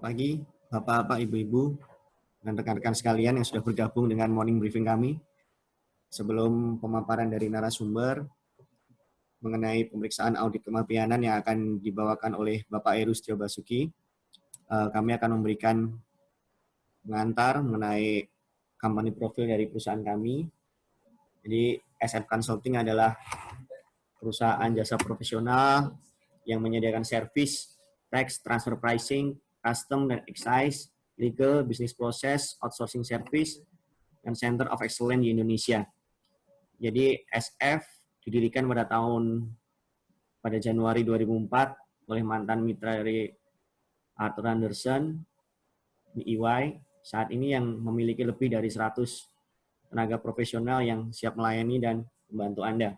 pagi, Bapak-bapak, Ibu-ibu, dan rekan-rekan sekalian yang sudah bergabung dengan morning briefing kami. Sebelum pemaparan dari narasumber mengenai pemeriksaan audit kemapianan yang akan dibawakan oleh Bapak Heru Setio Basuki, kami akan memberikan pengantar mengenai company profil dari perusahaan kami. Jadi SF Consulting adalah perusahaan jasa profesional yang menyediakan servis, tax, transfer pricing, custom dan excise, legal, business process, outsourcing service, dan Center of Excellence di Indonesia. Jadi SF didirikan pada Januari 2004 oleh mantan mitra dari Arthur Andersen di EY. Saat ini yang memiliki lebih dari 100 tenaga profesional yang siap melayani dan membantu Anda.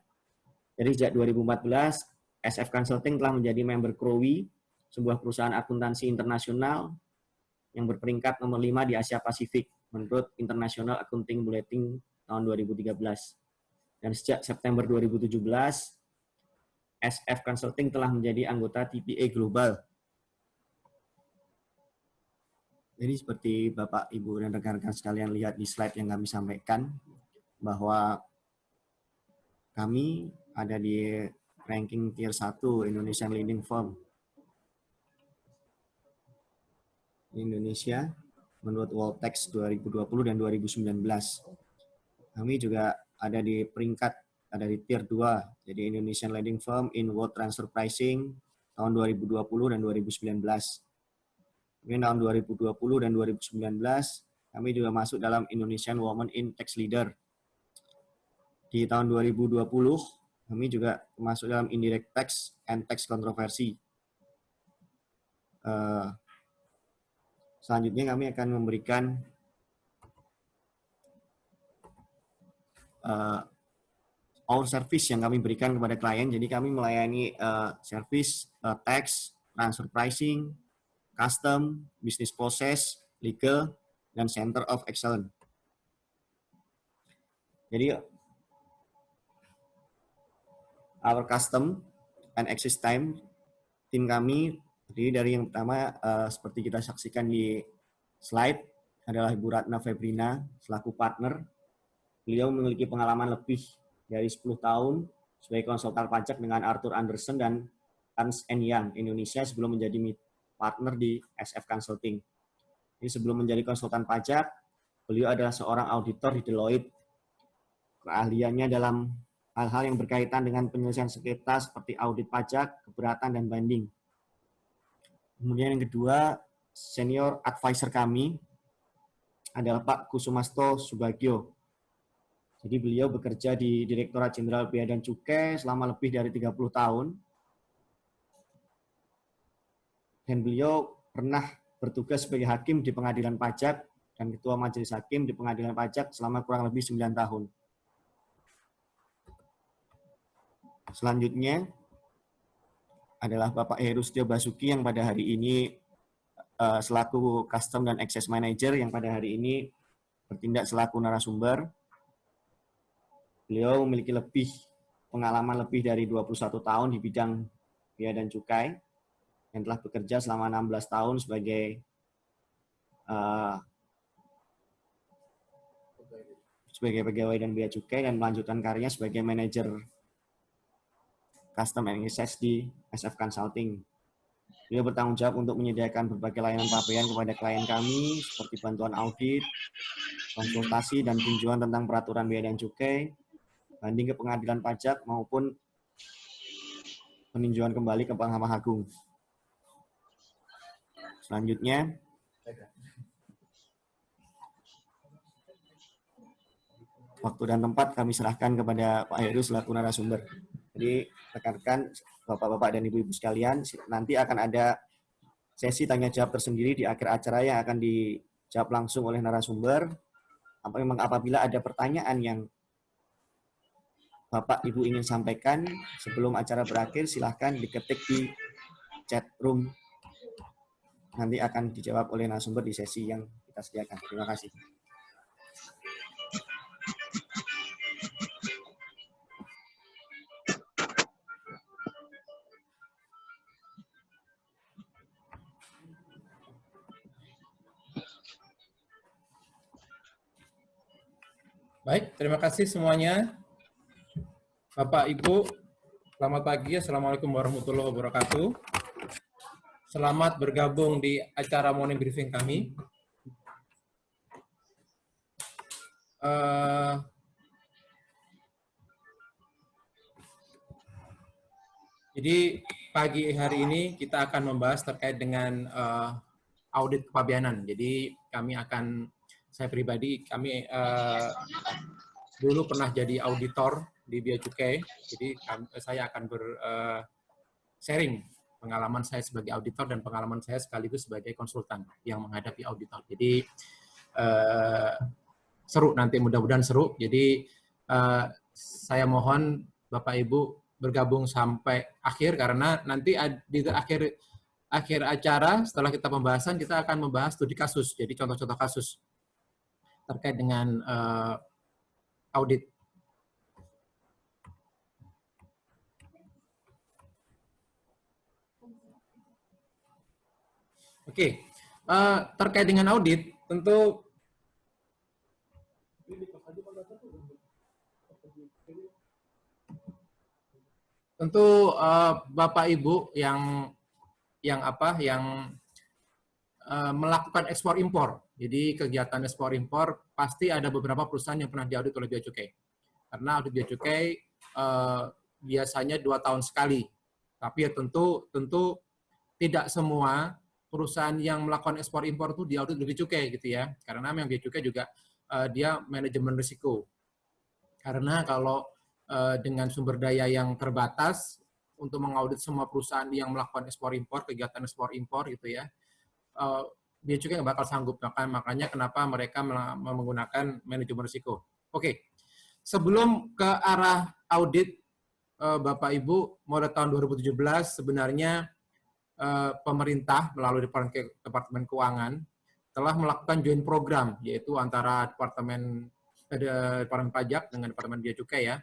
Jadi sejak 2014, SF Consulting telah menjadi member CROWI, sebuah perusahaan akuntansi internasional yang berperingkat nomor 5 di Asia Pasifik menurut International Accounting Bulletin tahun 2013. Dan sejak September 2017, SF Consulting telah menjadi anggota TPA Global. Jadi seperti Bapak, Ibu, dan rekan-rekan sekalian lihat di slide yang kami sampaikan, bahwa kami ada di ranking tier 1 Indonesian Leading Firm di Indonesia menurut Worltex 2020 dan 2019. Kami juga ada di tier 2, jadi Indonesian Leading Firm in World Transfer Pricing tahun 2020 dan 2019. Kemudian tahun 2020 dan 2019 kami juga masuk dalam Indonesian Women in Tax Leader. Di tahun 2020 kami juga masuk dalam Indirect Tax and Tax Controversy. Selanjutnya kami akan memberikan our service yang kami berikan kepada klien. Jadi kami melayani service, tax, transfer pricing, custom, business process, legal, dan Center of Excellence. Jadi our custom and access time, tim kami terdiri dari yang pertama seperti kita saksikan di slide adalah Ibu Ratna Febrina selaku partner. Beliau memiliki pengalaman lebih dari 10 tahun sebagai konsultan pajak dengan Arthur Andersen dan Ernst & Young Indonesia sebelum menjadi partner di SF Consulting. Jadi sebelum menjadi konsultan pajak, beliau adalah seorang auditor di Deloitte. Keahliannya dalam hal-hal yang berkaitan dengan penyelesaian sengketa seperti audit pajak, keberatan, dan banding. Kemudian yang kedua, senior advisor kami adalah Pak Kusumasto Subagio. Jadi beliau bekerja di Direktorat Jenderal Bea dan Cukai selama lebih dari 30 tahun. Dan beliau pernah bertugas sebagai hakim di Pengadilan Pajak dan Ketua Majelis Hakim di Pengadilan Pajak selama kurang lebih 9 tahun. Selanjutnya adalah Bapak Heru Setio Basuki yang pada hari ini selaku Custom dan Access Manager yang pada hari ini bertindak selaku narasumber. Beliau memiliki pengalaman lebih dari 21 tahun di bidang bea dan cukai yang telah bekerja selama 16 tahun sebagai pegawai dan bea cukai dan melanjutkan karirnya sebagai manajer Custom and Access di SF Consulting. Beliau bertanggung jawab untuk menyediakan berbagai layanan pabean kepada klien kami seperti bantuan audit, konsultasi dan tinjauan tentang peraturan bea dan cukai, banding ke pengadilan pajak maupun peninjauan kembali ke Mahkamah Agung. Selanjutnya, waktu dan tempat kami serahkan kepada Pak Heru selaku narasumber. Jadi rekan-rekan, Bapak-bapak dan Ibu-ibu sekalian, nanti akan ada sesi tanya jawab tersendiri di akhir acara yang akan dijawab langsung oleh narasumber. Apabila ada pertanyaan yang Bapak Ibu ingin sampaikan sebelum acara berakhir, silahkan diketik di chat room. Nanti akan dijawab oleh narasumber di sesi yang kita sediakan. Terima kasih. Baik, terima kasih semuanya. Bapak, Ibu, selamat pagi. Assalamualaikum warahmatullahi wabarakatuh. Selamat bergabung di acara morning briefing kami. Jadi pagi hari ini kita akan membahas terkait dengan audit kepabeanan. Jadi saya pribadi, dulu pernah jadi auditor di Bea Cukai. Jadi saya akan sharing pengalaman saya sebagai auditor dan pengalaman saya sekaligus sebagai konsultan yang menghadapi auditor. Jadi seru nanti, mudah-mudahan seru. Jadi saya mohon Bapak Ibu bergabung sampai akhir, karena nanti di akhir acara setelah kita pembahasan kita akan membahas studi kasus. Jadi contoh-contoh kasus terkait dengan audit. Oke, terkait dengan audit tentu Bapak Ibu yang melakukan ekspor impor. Jadi kegiatan ekspor impor pasti ada beberapa perusahaan yang pernah diaudit oleh Bea Cukai. Karena audit Bea Cukai biasanya 2 tahun sekali. Tapi ya tentu tidak semua perusahaan yang melakukan ekspor impor itu diaudit oleh Bea Cukai gitu ya. Karena memang Bea Cukai juga dia manajemen risiko. Karena kalau dengan sumber daya yang terbatas untuk mengaudit semua perusahaan yang melakukan ekspor impor, kegiatan ekspor impor gitu ya, Bea Cukai nggak bakal sanggup. Makanya kenapa mereka menggunakan manajemen risiko. Oke, sebelum ke arah audit, Bapak Ibu, mulai tahun 2017 sebenarnya pemerintah melalui Departemen Keuangan telah melakukan joint program, yaitu antara Departemen Pajak dengan Departemen Bea Cukai ya.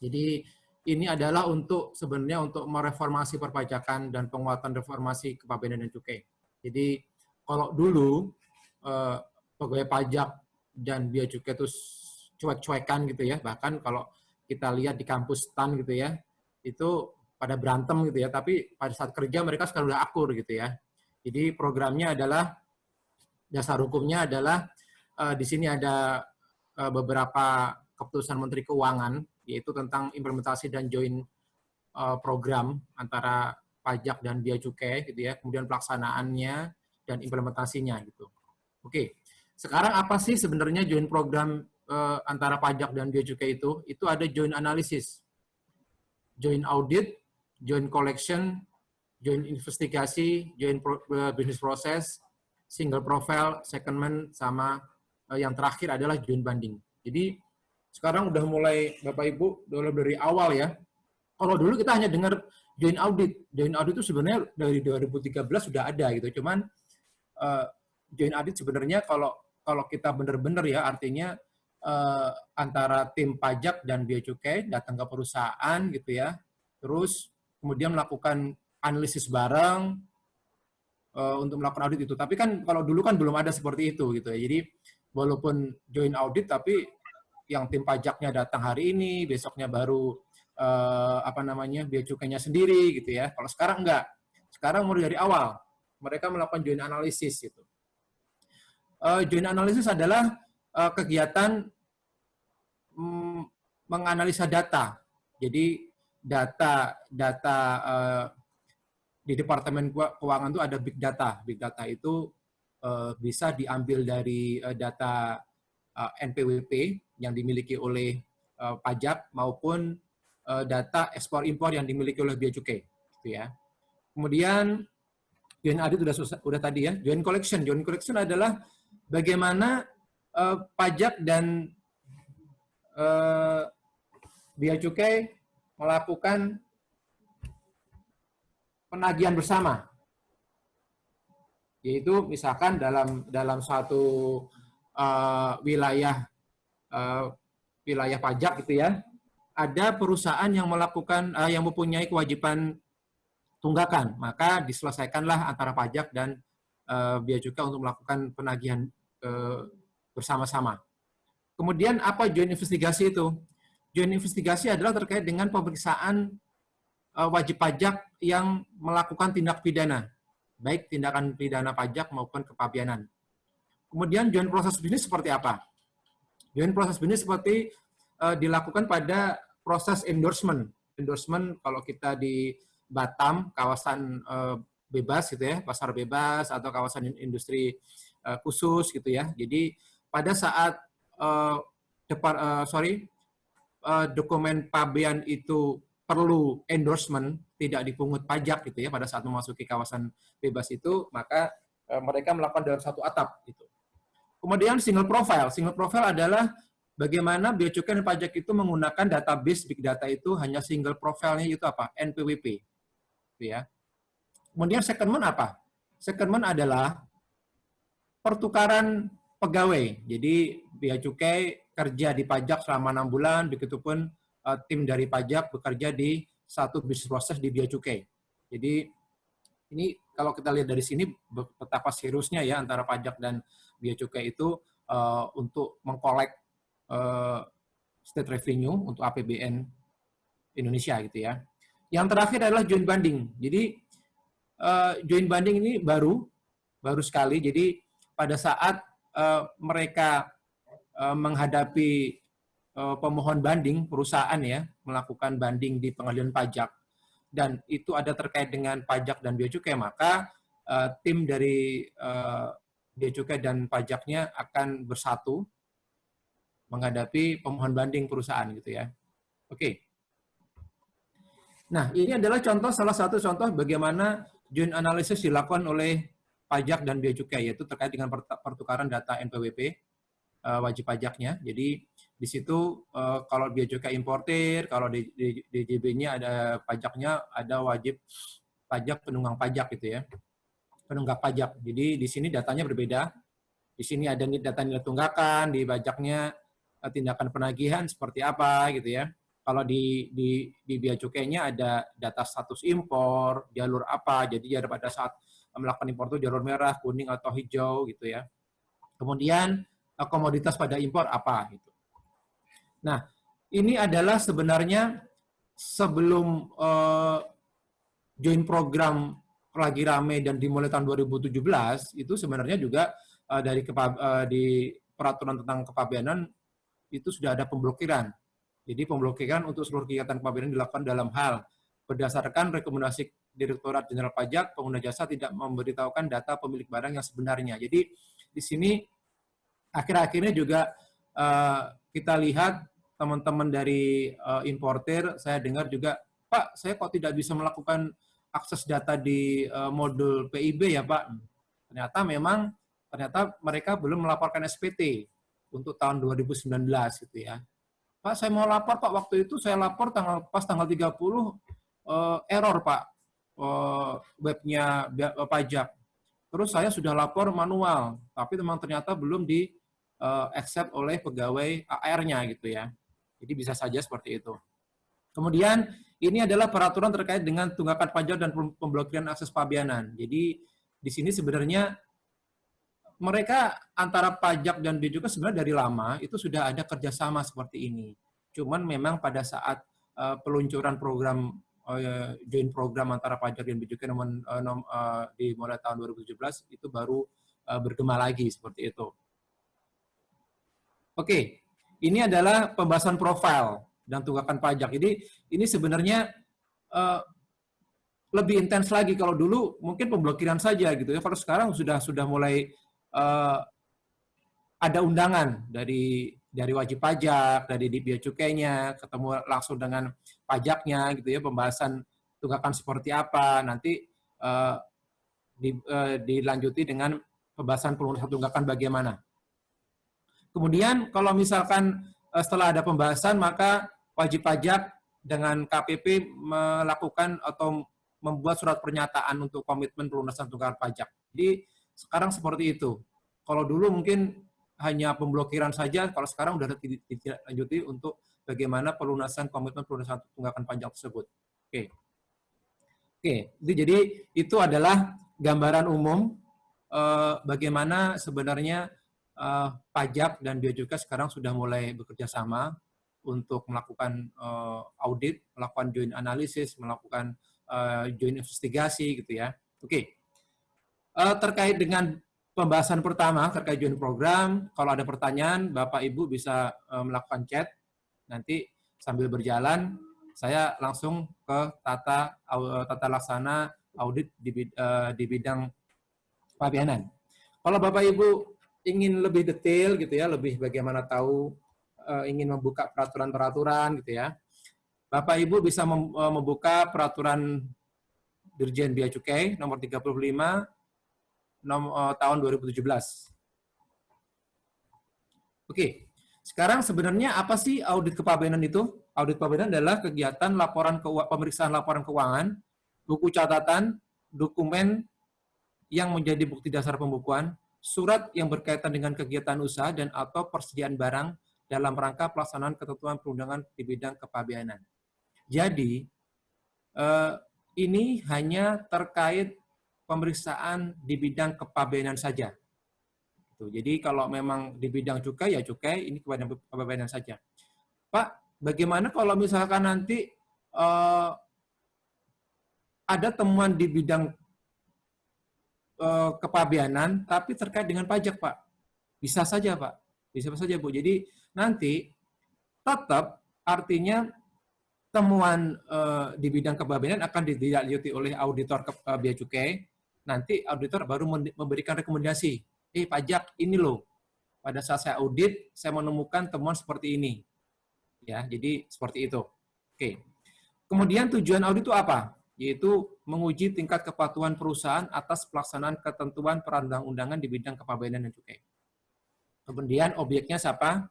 Jadi ini adalah sebenarnya untuk mereformasi perpajakan dan penguatan reformasi kepabeanan dan cukai. Jadi kalau dulu pegawai pajak dan bea cukai itu cuek-cuekan gitu ya, bahkan kalau kita lihat di kampus STAN gitu ya, itu pada berantem gitu ya, tapi pada saat kerja mereka sekarang udah akur gitu ya. Jadi programnya adalah, dasar hukumnya adalah di sini ada beberapa keputusan Menteri Keuangan, yaitu tentang implementasi dan joint program antara pajak dan bea cukai gitu ya, kemudian pelaksanaannya dan implementasinya gitu. Oke, sekarang apa sih sebenarnya joint program antara pajak dan bea cukai itu? Itu ada joint analysis, joint audit, joint collection, joint investigasi, joint business process, single profile, secondment, sama yang terakhir adalah joint banding. Jadi sekarang udah mulai Bapak Ibu dari awal ya. Kalau dulu kita hanya dengar joint audit. Joint audit itu sebenarnya dari 2013 sudah ada gitu. Cuman joint audit sebenarnya kalau kita benar-benar ya, artinya antara tim pajak dan bea cukai datang ke perusahaan gitu ya. Terus kemudian melakukan analisis bareng untuk melakukan audit itu. Tapi kan kalau dulu kan belum ada seperti itu gitu ya. Jadi walaupun joint audit tapi yang tim pajaknya datang hari ini, besoknya baru bea cukainya sendiri gitu ya. Kalau sekarang enggak. Sekarang mulai dari awal mereka melakukan joint analysis gitu. Joint analysis adalah kegiatan menganalisa data. Jadi data di Departemen Keuangan itu ada big data. Big data itu bisa diambil dari data NPWP yang dimiliki oleh pajak maupun data ekspor impor yang dimiliki oleh bea cukai, gitu ya. Kemudian joint audit sudah tadi ya. Joint collection adalah bagaimana pajak dan bea cukai melakukan penagihan bersama, yaitu misalkan dalam suatu wilayah pajak gitu ya, ada perusahaan yang yang mempunyai kewajiban tunggakan, maka diselesaikanlah antara pajak dan bea cukai untuk melakukan penagihan bersama-sama. Kemudian apa joint investigasi itu? Joint investigasi adalah terkait dengan pemeriksaan wajib pajak yang melakukan tindak pidana, baik tindakan pidana pajak maupun kepabeanan. Kemudian joint proses bisnis seperti apa? Joint proses bisnis seperti dilakukan pada proses endorsement. Endorsement kalau kita di Batam, kawasan bebas gitu ya, pasar bebas atau kawasan industri khusus gitu ya. Jadi pada saat dokumen pabean itu perlu endorsement, tidak dipungut pajak gitu ya pada saat memasuki kawasan bebas itu, maka mereka melakukan dalam satu atap gitu. Kemudian single profile. Single profile adalah bagaimana Bea Cukai dan Pajak itu menggunakan database big data itu hanya single profile-nya itu apa? NPWP. Gitu ya. Kemudian secondment apa? Secondment adalah pertukaran pegawai. Jadi Bea Cukai kerja di pajak selama 6 bulan, begitupun tim dari pajak bekerja di satu bisnis proses di Bea Cukai. Jadi ini kalau kita lihat dari sini betapa seriusnya ya antara pajak dan Bea Cukai itu untuk mengkolek state revenue untuk APBN Indonesia gitu ya. Yang terakhir adalah joint banding. Jadi joint banding ini baru sekali. Jadi pada saat mereka menghadapi pemohon banding perusahaan ya melakukan banding di pengadilan pajak dan itu ada terkait dengan pajak dan bea cukai, maka tim dari bea cukai dan pajaknya akan bersatu menghadapi pemohon banding perusahaan gitu ya. Oke. Nah, ini adalah salah satu contoh bagaimana joint analysis dilakukan oleh pajak dan bea cukai, yaitu terkait dengan pertukaran data NPWP wajib pajaknya. Jadi di situ kalau bea cukai importir, kalau di DJB-nya ada pajaknya, ada wajib pajak penunggang pajak gitu ya. Penunggak pajak. Jadi di sini datanya berbeda. Di sini ada data nilai tunggakan, di pajaknya tindakan penagihan seperti apa gitu ya. Kalau di bea cukainya ada data status impor, jalur apa. Jadi pada saat melakukan impor itu jalur merah, kuning atau hijau gitu ya. Kemudian komoditas pada impor apa gitu. Nah, ini adalah sebenarnya sebelum joint program lagi rame dan dimulai tahun 2017, itu sebenarnya juga di peraturan tentang kepabeanan itu sudah ada pemblokiran. Jadi pemblokiran untuk seluruh kegiatan kepabeanan dilakukan dalam hal berdasarkan rekomendasi Direktorat Jenderal Pajak, pengguna jasa tidak memberitahukan data pemilik barang yang sebenarnya. Jadi di sini akhir-akhirnya juga kita lihat teman-teman dari importer, saya dengar juga, Pak, saya kok tidak bisa melakukan akses data di modul PIB ya Pak. Ternyata mereka belum melaporkan SPT untuk tahun 2019 gitu ya. Pak, saya mau lapor Pak, waktu itu saya lapor pas tanggal 30 error Pak, webnya pajak. Terus saya sudah lapor manual, tapi memang ternyata belum di accept oleh pegawai AR-nya gitu ya. Jadi bisa saja seperti itu. Kemudian ini adalah peraturan terkait dengan tunggakan pajak dan pemblokiran akses pabeanan. Jadi di sini sebenarnya mereka antara pajak dan bea cukai sebenarnya dari lama itu sudah ada kerjasama seperti ini. Cuman memang pada saat peluncuran program joint program antara pajak dan bea cukai di mulai tahun 2017 itu baru bergema lagi seperti itu. Oke, ini adalah pembahasan profil dan tunggakan pajak. Jadi ini sebenarnya lebih intens lagi. Kalau dulu mungkin pemblokiran saja gitu ya. Kalau sekarang sudah mulai ada undangan dari wajib pajak, dari bea cukainya, ketemu langsung dengan pajaknya gitu ya, pembahasan tunggakan seperti apa. Nanti dilanjuti dengan pembahasan pelunasan tunggakan bagaimana. Kemudian kalau misalkan setelah ada pembahasan, maka wajib pajak dengan KPP melakukan atau membuat surat pernyataan untuk komitmen pelunasan tunggakan pajak. Jadi sekarang seperti itu. Kalau dulu mungkin hanya pemblokiran saja, kalau sekarang sudah ditindaklanjuti untuk bagaimana pelunasan komitmen pelunasan tunggakan pajak tersebut. Oke. Jadi itu adalah gambaran umum bagaimana sebenarnya pajak dan bea cukai sekarang sudah mulai bekerja sama untuk melakukan audit, melakukan joint analysis, melakukan joint investigasi gitu ya. Oke. Terkait dengan pembahasan pertama terkait joint program, kalau ada pertanyaan Bapak Ibu bisa melakukan chat. Nanti sambil berjalan saya langsung ke tata laksana audit di bidang kepabeanan. Kalau Bapak Ibu ingin lebih detail gitu ya, lebih bagaimana tahu ingin membuka peraturan-peraturan gitu ya, Bapak Ibu bisa membuka peraturan Dirjen Bea Cukai nomor 35 tahun 2017. Oke, sekarang sebenarnya apa sih audit kepabeanan itu? Audit kepabeanan adalah kegiatan pemeriksaan laporan keuangan, buku catatan, dokumen yang menjadi bukti dasar pembukuan, surat yang berkaitan dengan kegiatan usaha dan atau persediaan barang dalam rangka pelaksanaan ketentuan perundangan di bidang kepabeanan. Jadi, ini hanya terkait pemeriksaan di bidang kepabeanan saja. Jadi kalau memang di bidang cukai, ya cukai, ini kepabeanan saja. Pak, bagaimana kalau misalkan nanti ada temuan di bidang kepabeanan, tapi terkait dengan pajak, Pak? Bisa saja, Pak. Bisa saja, Bu. Jadi nanti tetap artinya temuan di bidang kepabeanan akan ditindaklanjuti oleh auditor bea cukai. Nanti auditor baru memberikan rekomendasi. Pajak ini loh. Pada saat saya audit, saya menemukan temuan seperti ini. Ya, jadi seperti itu. Oke. Kemudian tujuan audit itu apa? Yaitu menguji tingkat kepatuhan perusahaan atas pelaksanaan ketentuan perundang-undangan di bidang kepabeanan dan cukai. Kemudian objeknya siapa?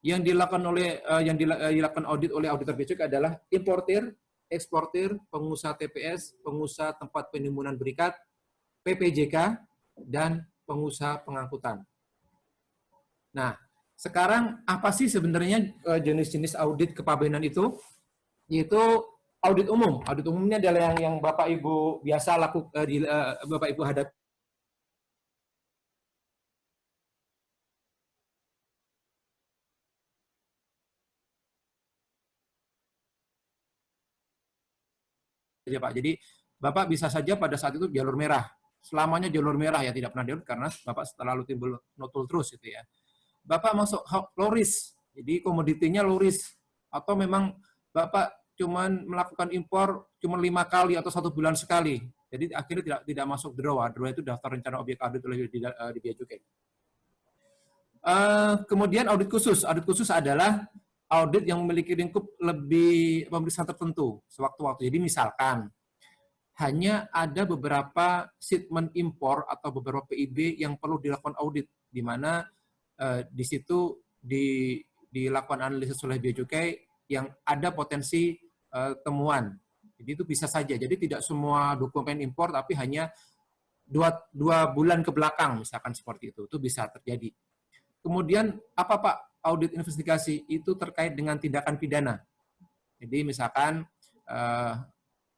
Yang dilakukan audit oleh auditor bea cukai adalah importir, eksportir, pengusaha TPS, pengusaha tempat penimbunan berikat, PPJK, dan pengusaha pengangkutan. Nah, sekarang apa sih sebenarnya jenis-jenis audit kepabeanan itu? Yaitu audit umum. Audit umumnya adalah yang Bapak Ibu biasa lakukan, Bapak Ibu hadapi. Pak. Jadi Bapak bisa saja pada saat itu jalur merah. Selamanya jalur merah ya, tidak pernah diaudit karena Bapak selalu timbul notul terus gitu ya. Bapak masuk low risk, jadi komoditinya low risk, atau memang Bapak cuman melakukan impor cuma 5 kali atau 1 bulan sekali, jadi akhirnya tidak masuk DROA. DROA itu daftar rencana objek audit oleh di bea cukai. Kemudian audit khusus. Audit khusus adalah audit yang memiliki lingkup lebih pemeriksaan tertentu sewaktu-waktu. Jadi misalkan hanya ada beberapa shipment impor atau beberapa PIB yang perlu dilakukan audit, di mana di situ dilakukan analisis oleh bea cukai yang ada potensi temuan. Jadi itu bisa saja. Jadi tidak semua dokumen impor, tapi hanya dua bulan ke belakang, misalkan seperti itu. Itu bisa terjadi. Kemudian apa Pak? Audit investigasi itu terkait dengan tindakan pidana. Jadi misalkan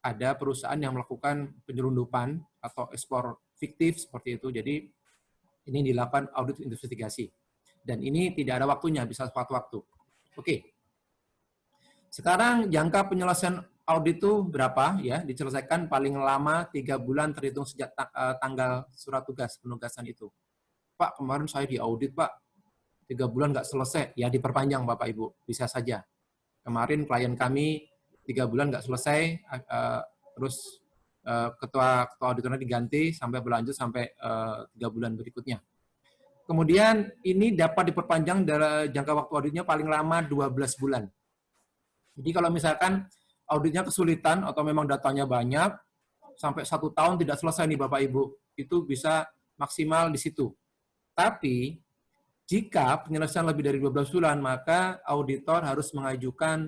ada perusahaan yang melakukan penyelundupan atau ekspor fiktif seperti itu. Jadi ini dilakukan audit investigasi. Dan ini tidak ada waktunya, bisa sewaktu-waktu. Oke. Sekarang jangka penyelesaian audit itu berapa ya? Diselesaikan paling lama 3 bulan terhitung sejak tanggal surat tugas penugasan itu. Pak, kemarin saya diaudit, Pak. 3 bulan nggak selesai, ya diperpanjang Bapak Ibu, bisa saja. Kemarin klien kami 3 bulan nggak selesai, terus ketua auditornya diganti sampai berlanjut sampai 3 bulan berikutnya. Kemudian ini dapat diperpanjang dari jangka waktu auditnya paling lama 12 bulan. Jadi kalau misalkan auditnya kesulitan atau memang datanya banyak, sampai 1 tahun tidak selesai nih Bapak Ibu, itu bisa maksimal di situ. Tapi jika penyelesaian lebih dari 12 bulan, maka auditor harus mengajukan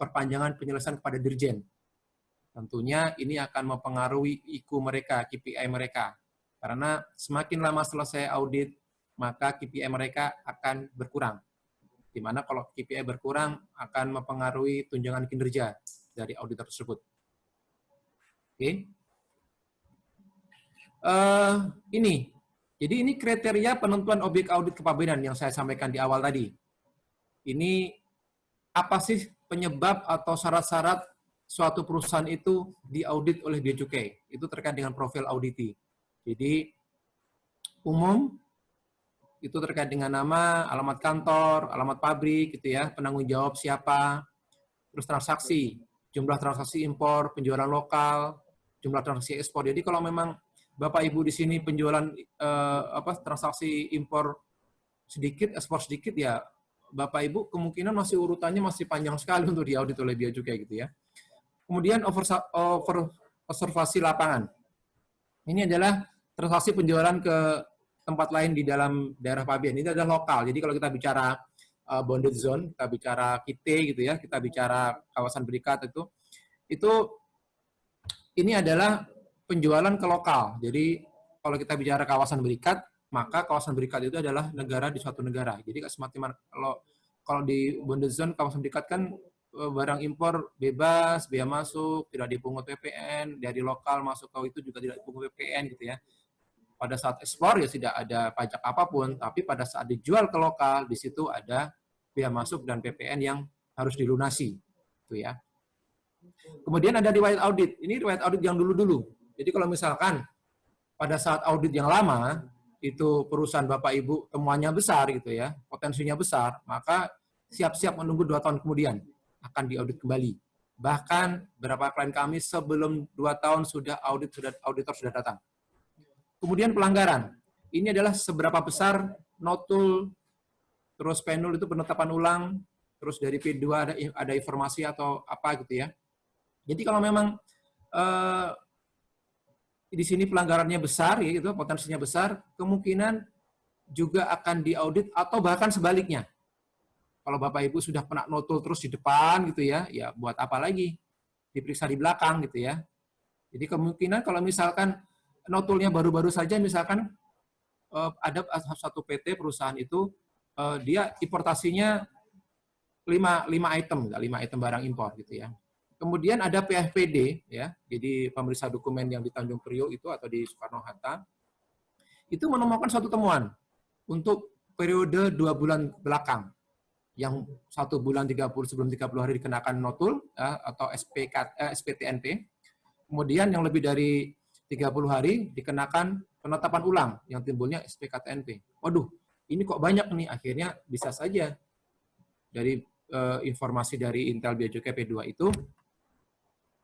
perpanjangan penyelesaian kepada Dirjen. Tentunya ini akan mempengaruhi IQ mereka, KPI mereka. Karena semakin lama selesai audit, maka KPI mereka akan berkurang. Di mana kalau KPI berkurang, akan mempengaruhi tunjangan kinerja dari auditor tersebut. Oke. Ini Jadi ini kriteria penentuan objek audit kepabeanan yang saya sampaikan di awal tadi. Ini apa sih penyebab atau syarat-syarat suatu perusahaan itu diaudit oleh Bea Cukai? Itu terkait dengan profil auditi. Jadi umum itu terkait dengan nama, alamat kantor, alamat pabrik gitu ya, penanggung jawab siapa, terus transaksi, jumlah transaksi impor, penjualan lokal, jumlah transaksi ekspor. Jadi kalau memang Bapak Ibu di sini penjualan transaksi impor sedikit, ekspor sedikit, ya Bapak Ibu kemungkinan masih urutannya masih panjang sekali untuk diaudit oleh Bea Cukai gitu ya. Kemudian observasi lapangan. Ini adalah transaksi penjualan ke tempat lain di dalam daerah pabean. Ini adalah lokal. Jadi kalau kita bicara bonded zone, kita bicara KITE gitu ya, kita bicara kawasan berikat itu ini adalah penjualan ke lokal. Jadi kalau kita bicara kawasan berikat, maka kawasan berikat itu adalah negara di suatu negara. Jadi semakin kalau di bonded zone kawasan berikat kan barang impor bebas, bea masuk, tidak dipungut PPN, dari lokal masuk ke itu juga tidak dipungut PPN gitu ya. Pada saat ekspor ya tidak ada pajak apapun, tapi pada saat dijual ke lokal di situ ada bea masuk dan PPN yang harus dilunasi, itu ya. Kemudian ada riwayat audit. Ini riwayat audit yang dulu-dulu. Jadi kalau misalkan pada saat audit yang lama, itu perusahaan Bapak Ibu temuannya besar gitu ya, potensinya besar, maka siap-siap menunggu 2 tahun kemudian akan diaudit kembali. Bahkan beberapa klien kami sebelum 2 tahun auditor sudah datang. Kemudian pelanggaran. Ini adalah seberapa besar notul, terus penul itu penetapan ulang, terus dari P2 ada informasi atau apa gitu ya. Jadi kalau memang di sini pelanggarannya besar, ya gitu, potensinya besar, kemungkinan juga akan diaudit atau bahkan sebaliknya. Kalau Bapak Ibu sudah pernah notul terus di depan gitu ya, ya buat apa lagi diperiksa di belakang gitu ya. Jadi kemungkinan kalau misalkan notulnya baru-baru saja, misalkan ada satu PT perusahaan itu dia importasinya 5 item barang impor gitu ya. Kemudian ada PFPD ya, jadi pemeriksa dokumen yang di Tanjung Priok itu atau di Soekarno-Hatta, itu menemukan suatu temuan untuk periode 2 bulan belakang, yang 1 bulan 30 sebelum 30 hari dikenakan notul ya, atau SPTNP, kemudian yang lebih dari 30 hari dikenakan penetapan ulang yang timbulnya SPKTNP. Waduh, ini kok banyak nih, akhirnya bisa saja dari informasi dari Intel Bea Cukai P2 itu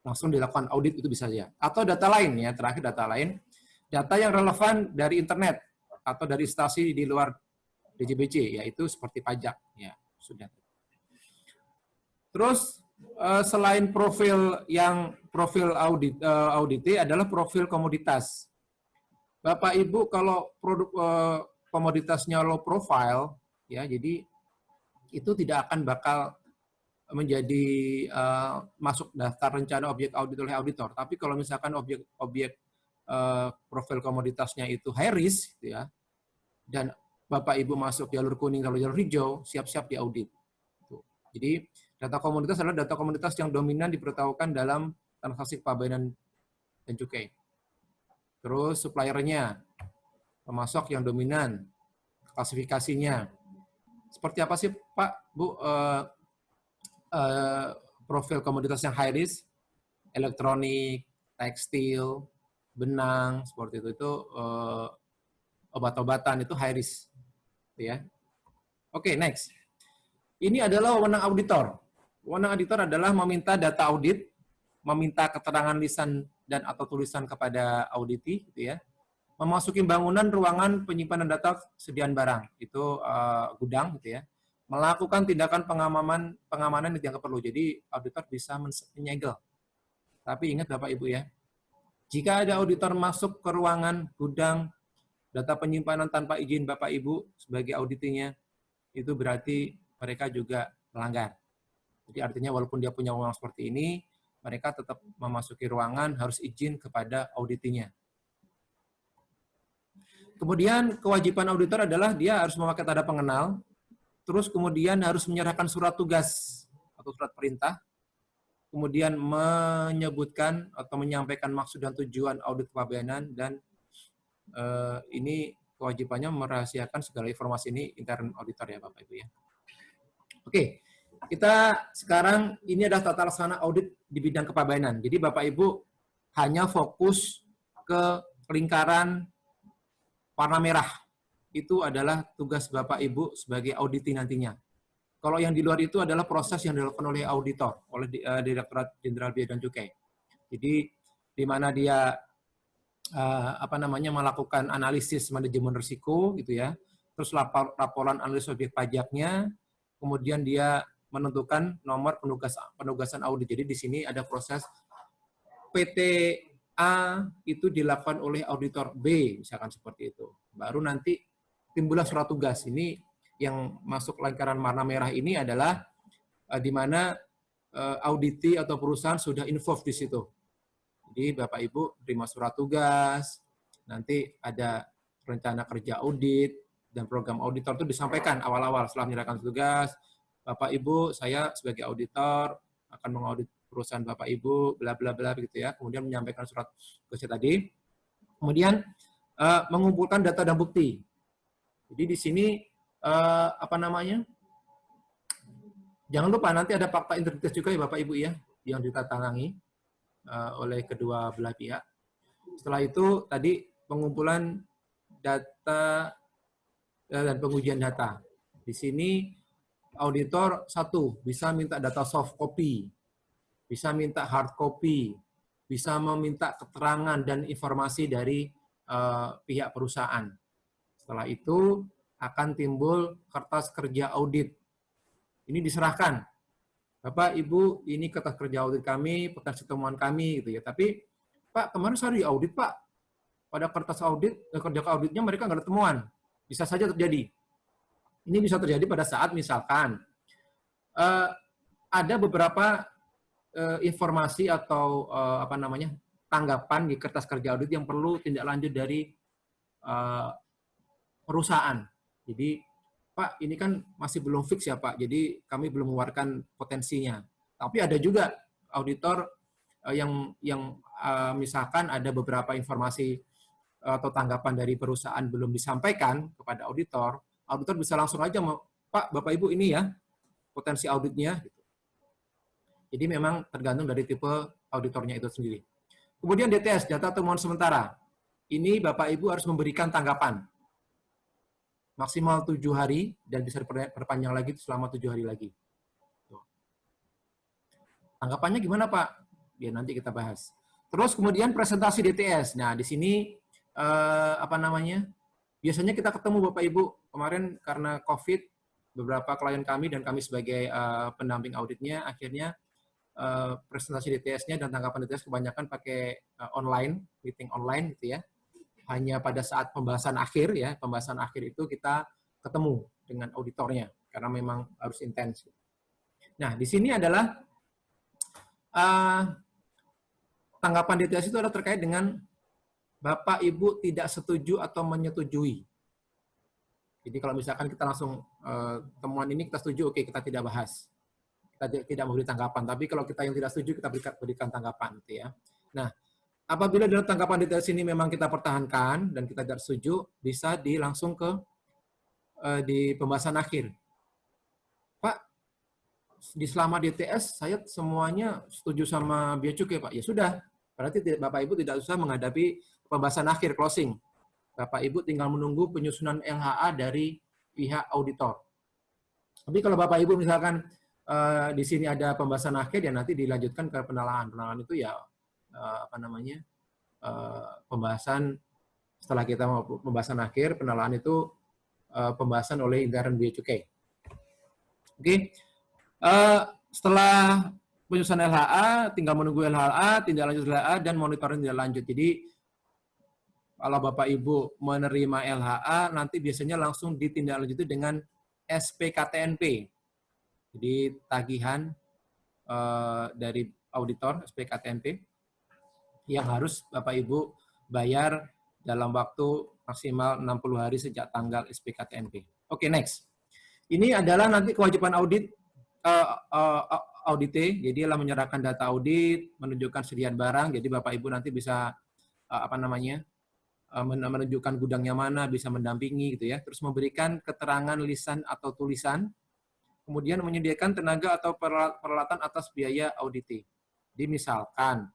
langsung dilakukan audit, itu bisa saja. Atau data lain ya, terakhir data lain, data yang relevan dari internet atau dari instansi di luar DJBC, yaitu seperti pajak ya, sudah. Terus selain profil audit adalah profil komoditas. Bapak Ibu kalau produk komoditasnya low profile ya, jadi itu tidak akan bakal menjadi masuk daftar rencana objek audit oleh auditor. Tapi kalau misalkan objek profil komoditasnya itu high risk, gitu ya, dan Bapak Ibu masuk jalur kuning atau jalur hijau, siap-siap diaudit. Jadi data komoditas adalah data komoditas yang dominan dipertaruhkan dalam transaksi kepabeanan dan cukai. Terus suppliernya, pemasok yang dominan, klasifikasinya. Seperti apa sih Pak, Bu, profil komoditas yang high risk, elektronik, tekstil, benang, seperti itu obat-obatan itu high risk, ya. Oke, next. Ini adalah wewenang auditor. Wewenang auditor adalah meminta data audit, meminta keterangan lisan dan atau tulisan kepada auditi, gitu ya. Memasuki bangunan, ruangan penyimpanan data, sediaan barang, itu gudang, gitu ya. Melakukan tindakan pengamanan yang dianggap perlu. Jadi auditor bisa menyegel. Tapi ingat Bapak Ibu ya, jika ada auditor masuk ke ruangan, gudang, data penyimpanan tanpa izin Bapak Ibu sebagai auditinya, itu berarti mereka juga melanggar. Jadi artinya walaupun dia punya wewenang seperti ini, mereka tetap memasuki ruangan harus izin kepada auditinya. Kemudian kewajiban auditor adalah dia harus memakai tanda pengenal, terus kemudian harus menyerahkan surat tugas atau surat perintah, kemudian menyebutkan atau menyampaikan maksud dan tujuan audit kepabeanan, dan ini kewajibannya merahasiakan segala informasi ini intern auditor ya Bapak Ibu ya. Oke, kita sekarang ini adalah tata laksana audit di bidang kepabeanan. Jadi Bapak Ibu hanya fokus ke lingkaran warna merah. Itu adalah tugas Bapak Ibu sebagai auditi nantinya. Kalau yang di luar itu adalah proses yang dilakukan oleh auditor, oleh Direktorat Jenderal Bea dan Cukai. Jadi di mana dia melakukan analisis manajemen risiko gitu ya. Terus laporan analisis objek pajaknya, kemudian dia menentukan nomor penugasan audit. Jadi di sini ada proses PT A itu dilakukan oleh auditor B, misalkan seperti itu. Baru nanti timbullah surat tugas. Ini yang masuk lingkaran warna merah ini adalah di mana auditi atau perusahaan sudah involved di situ. Jadi Bapak Ibu terima surat tugas, nanti ada rencana kerja audit dan program auditor itu disampaikan awal-awal setelah menyerahkan tugas. Bapak Ibu, saya sebagai auditor akan mengaudit perusahaan Bapak Ibu, bla bla bla begitu ya. Kemudian menyampaikan surat tugas tadi. Kemudian mengumpulkan data dan bukti. Jadi di sini jangan lupa nanti ada fakta integritas juga ya Bapak Ibu ya, yang ditandatangani oleh kedua belah pihak. Setelah itu tadi pengumpulan data dan pengujian data. Di sini auditor satu bisa minta data soft copy, bisa minta hard copy, bisa meminta keterangan dan informasi dari pihak perusahaan. Setelah itu akan timbul kertas kerja audit. Ini diserahkan. Bapak, Ibu, ini kertas kerja audit kami, potensi temuan kami, gitu ya. Tapi, Pak, kemarin saya diaudit, Pak. Pada kertas audit, kerja auditnya mereka nggak ada temuan. Bisa saja terjadi. Ini bisa terjadi pada saat misalkan ada beberapa informasi atau tanggapan di kertas kerja audit yang perlu tindak lanjut dari perusahaan. Jadi, Pak, ini kan masih belum fix ya, Pak. Jadi, kami belum mengeluarkan potensinya. Tapi ada juga auditor yang misalkan ada beberapa informasi atau tanggapan dari perusahaan belum disampaikan kepada auditor, auditor bisa langsung aja, Pak, Bapak, Ibu, ini ya potensi auditnya. Jadi, memang tergantung dari tipe auditornya itu sendiri. Kemudian DTS, data temuan sementara. Ini Bapak, Ibu harus memberikan tanggapan. Maksimal 7 hari dan bisa diperpanjang lagi selama 7 hari lagi. Tanggapannya gimana Pak? Ya nanti kita bahas. Terus kemudian presentasi DTS. Nah di sini biasanya kita ketemu Bapak Ibu kemarin karena COVID beberapa klien kami dan kami sebagai pendamping auditnya akhirnya presentasi DTS-nya dan tanggapan DTS kebanyakan pakai online, meeting online gitu ya. Hanya pada saat pembahasan akhir ya, pembahasan akhir itu kita ketemu dengan auditornya karena memang harus intens. Nah, di sini adalah tanggapan DTS itu adalah terkait dengan Bapak Ibu tidak setuju atau menyetujui. Jadi kalau misalkan kita langsung temuan ini kita setuju, oke kita tidak bahas. Kita tidak memberi tanggapan, tapi kalau kita yang tidak setuju kita berikan tanggapan gitu ya. Nah, apabila dalam tanggapan DTS ini memang kita pertahankan dan kita tidak setuju, bisa langsung ke di pembahasan akhir. Pak, di selama DTS saya semuanya setuju sama Bea Cukai, Pak. Ya sudah, berarti Bapak Ibu tidak usah menghadapi pembahasan akhir closing. Bapak Ibu tinggal menunggu penyusunan LHA dari pihak auditor. Tapi kalau Bapak Ibu misalkan di sini ada pembahasan akhir, ya nanti dilanjutkan ke penalaan. Penalaan itu ya pembahasan setelah kita mau pembahasan akhir, penalaan itu pembahasan oleh intern Bea Cukai. Oke. Setelah penyusunan LHA, tinggal menunggu LHA, tindak lanjut LHA, dan monitoring tindak lanjut. Jadi, kalau Bapak Ibu menerima LHA, nanti biasanya langsung ditindaklanjuti dengan SPKTNP. Jadi, tagihan dari auditor SPKTNP yang harus Bapak Ibu bayar dalam waktu maksimal 60 hari sejak tanggal SPKTNP. Oke, next. Ini adalah nanti kewajiban audit audite, jadi adalah menyerahkan data audit, menunjukkan sediaan barang, jadi Bapak Ibu nanti bisa menunjukkan gudangnya mana, bisa mendampingi gitu ya. Terus memberikan keterangan lisan atau tulisan, kemudian menyediakan tenaga atau peralatan atas biaya auditi. Jadi misalkan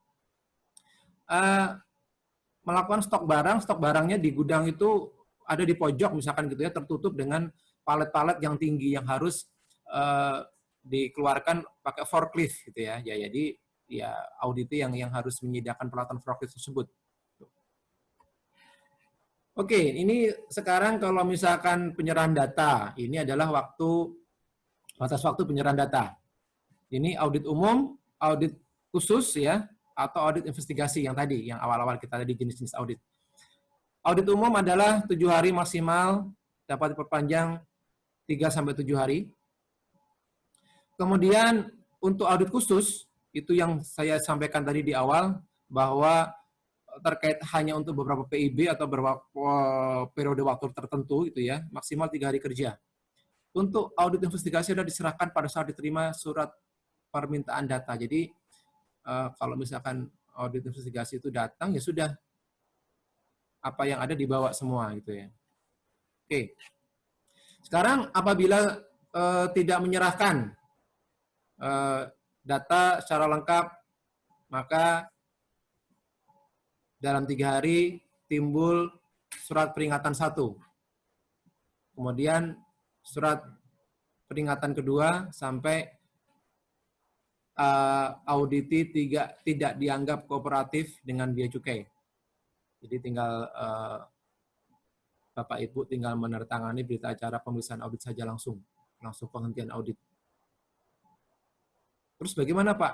melakukan stok barangnya di gudang itu ada di pojok misalkan gitu ya, tertutup dengan palet-palet yang tinggi yang harus dikeluarkan pakai forklift gitu ya. Jadi ya auditi yang harus menyediakan peralatan forklift tersebut. Oke, ini sekarang kalau misalkan penyerahan data, ini adalah batas waktu penyerahan data. Ini audit umum, audit khusus ya, atau audit investigasi yang tadi, yang awal-awal kita tadi jenis-jenis audit. Audit umum adalah 7 hari maksimal, dapat diperpanjang 3-7 hari. Kemudian untuk audit khusus, itu yang saya sampaikan tadi di awal, bahwa terkait hanya untuk beberapa PIB atau beberapa periode waktu tertentu itu ya, maksimal 3 hari kerja. Untuk audit investigasi sudah diserahkan pada saat diterima surat permintaan data. Jadi kalau misalkan audit investigasi itu datang ya sudah, apa yang ada dibawa semua gitu ya. Oke. Sekarang apabila tidak menyerahkan data secara lengkap, maka dalam 3 hari timbul surat peringatan 1. Kemudian surat peringatan kedua sampai auditi tidak dianggap kooperatif dengan bea cukai. Jadi tinggal Bapak Ibu tinggal menandatangani berita acara pemeriksaan audit saja langsung penghentian audit. Terus bagaimana Pak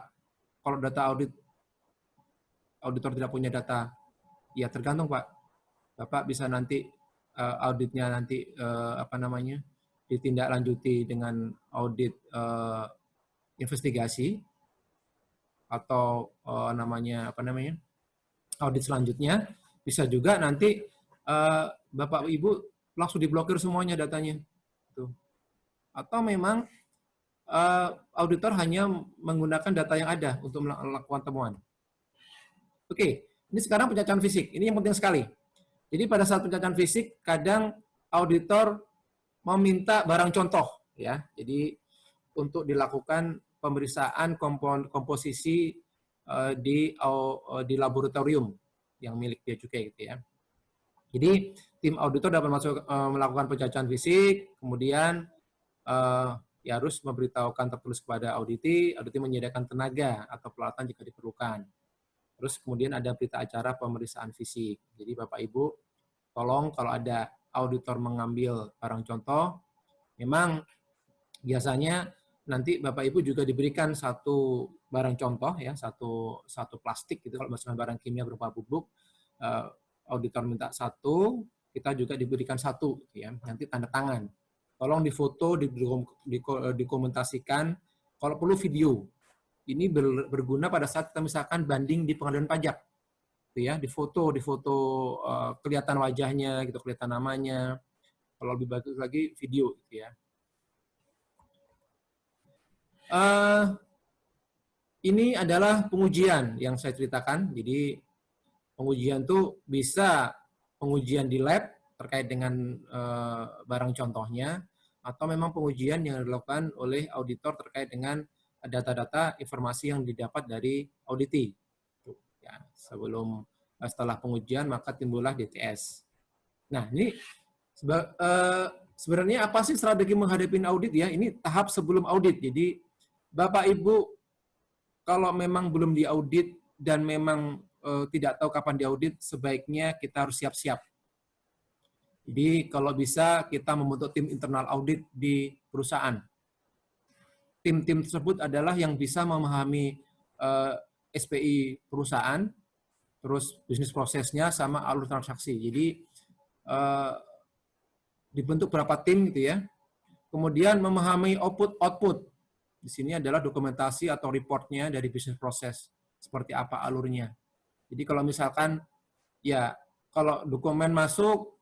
kalau data auditor tidak punya data? Ya tergantung Pak. Bapak bisa nanti auditnya nanti ditindaklanjuti dengan audit investigasi atau audit selanjutnya. Bisa juga nanti Bapak Ibu langsung diblokir semuanya datanya. Tuh. Atau memang auditor hanya menggunakan data yang ada untuk melakukan temuan. Oke, ini sekarang pencacahan fisik. Ini yang penting sekali. Jadi pada saat pencacahan fisik, kadang auditor meminta barang contoh, ya. Jadi untuk dilakukan pemeriksaan komposisi di laboratorium yang milik bea cukai, gitu ya. Jadi tim auditor dapat melakukan pencacahan fisik, kemudian ya harus memberitahukan tertulis kepada auditi menyediakan tenaga atau peralatan jika diperlukan. Terus kemudian ada berita acara pemeriksaan fisik. Jadi Bapak Ibu, tolong kalau ada auditor mengambil barang contoh, memang biasanya nanti Bapak Ibu juga diberikan satu barang contoh ya, satu plastik gitu. Kalau misalnya barang kimia berupa bubuk, auditor minta satu, kita juga diberikan satu, gitu ya. Nanti tanda tangan. Tolong difoto, dikomentasikan, kalau perlu video. Ini berguna pada saat kita misalkan banding di pengadilan pajak, gitu ya. Difoto kelihatan wajahnya, gitu, kelihatan namanya. Kalau lebih bagus lagi video, gitu ya. Ini adalah pengujian yang saya ceritakan. Jadi pengujian itu bisa pengujian di lab terkait dengan barang contohnya, atau memang pengujian yang dilakukan oleh auditor terkait dengan data-data informasi yang didapat dari auditi. Ya, setelah pengujian maka timbullah DTS. Nah, ini sebenarnya apa sih strategi menghadapi audit ya? Ini tahap sebelum audit. Jadi Bapak Ibu kalau memang belum diaudit dan memang tidak tahu kapan diaudit, sebaiknya kita harus siap-siap. Jadi kalau bisa kita membentuk tim internal audit di perusahaan. Tim-tim tersebut adalah yang bisa memahami SPI perusahaan, terus bisnis prosesnya sama alur transaksi. Jadi dibentuk berapa tim gitu ya. Kemudian memahami output. Di sini adalah dokumentasi atau reportnya dari bisnis proses. Seperti apa alurnya. Jadi kalau misalkan ya kalau dokumen masuk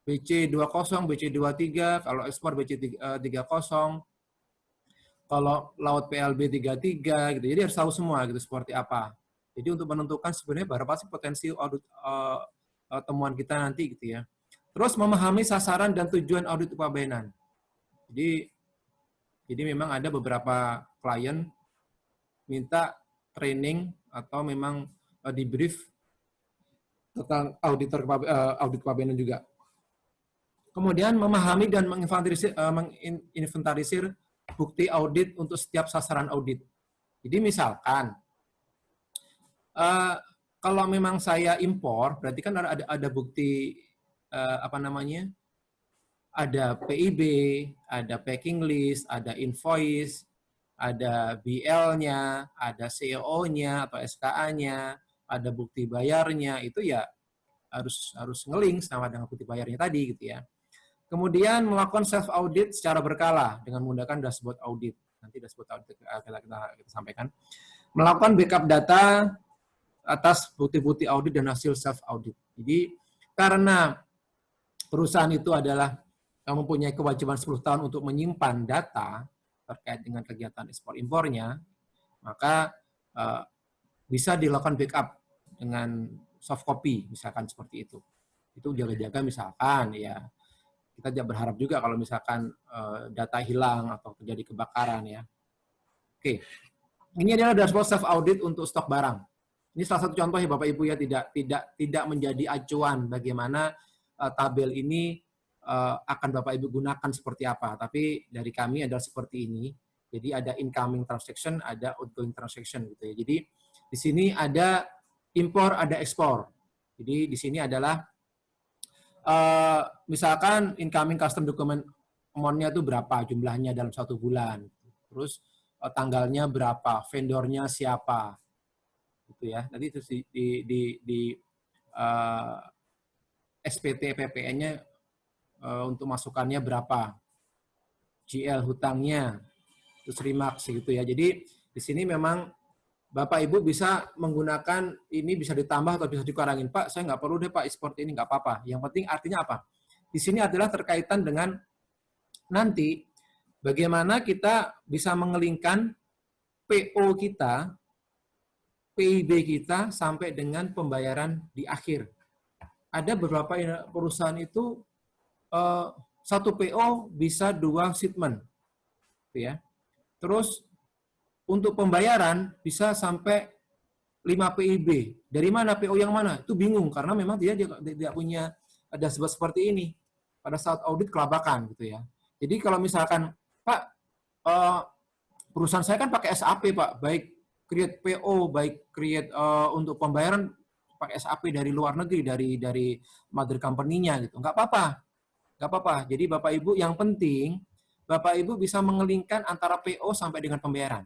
BC20, BC23, kalau ekspor BC30, kalau laut PLB 33 gitu. Jadi harus tahu semua gitu seperti apa. Jadi untuk menentukan sebenarnya berapa sih potensi temuan kita nanti gitu ya. Terus memahami sasaran dan tujuan audit kepabeanan. Jadi memang ada beberapa klien minta training atau memang di brief tentang audit kepabeanan juga. Kemudian memahami dan menginventarisir bukti audit untuk setiap sasaran audit. Jadi misalkan kalau memang saya impor, berarti kan ada bukti ada PIB, ada packing list, ada invoice, ada BL-nya, ada CO-nya atau SKA-nya, ada bukti bayarnya, itu ya harus ngelink sama dengan bukti bayarnya tadi gitu ya. Kemudian melakukan self audit secara berkala dengan menggunakan dashboard audit. Nanti dashboard audit kita sampaikan. Melakukan backup data atas bukti-bukti audit dan hasil self audit. Jadi karena perusahaan itu adalah mempunyai kewajiban 10 tahun untuk menyimpan data terkait dengan kegiatan ekspor impornya, maka bisa dilakukan backup dengan soft copy, misalkan seperti itu. Itu jaga-jaga misalkan ya. Kita tidak berharap juga kalau misalkan data hilang atau terjadi kebakaran ya. Oke, ini adalah dashboard self audit untuk stok barang. Ini salah satu contoh ya Bapak Ibu ya, tidak menjadi acuan bagaimana tabel ini akan Bapak Ibu gunakan seperti apa. Tapi dari kami adalah seperti ini. Jadi ada incoming transaction, ada outgoing transaction gitu ya. Jadi di sini ada impor, ada ekspor. Jadi di sini adalah misalkan incoming custom document amount-nya itu berapa jumlahnya dalam 1 bulan. Terus tanggalnya berapa, vendornya siapa. Gitu ya. Nanti itu di SPT PPN-nya untuk masukannya berapa. GL hutangnya, terus remarks gitu ya. Jadi di sini memang Bapak Ibu bisa menggunakan ini, bisa ditambah atau bisa dikurangin. Pak, saya nggak perlu deh Pak export ini, nggak apa-apa. Yang penting artinya apa? Di sini adalah terkaitan dengan nanti bagaimana kita bisa mengelingkan PO kita, PIB kita sampai dengan pembayaran di akhir. Ada beberapa perusahaan itu satu PO bisa 2 shipment, ya. Terus untuk pembayaran bisa sampai 5 PIB. Dari mana PO yang mana? Itu bingung karena memang dia tidak punya dashboard seperti ini. Pada saat audit kelabakan gitu ya. Jadi kalau misalkan Pak, perusahaan saya kan pakai SAP Pak, baik create PO, baik create untuk pembayaran pakai SAP dari luar negeri, dari mother company-nya gitu. Nggak apa-apa. Jadi Bapak Ibu yang penting Bapak Ibu bisa mengelingkan antara PO sampai dengan pembayaran.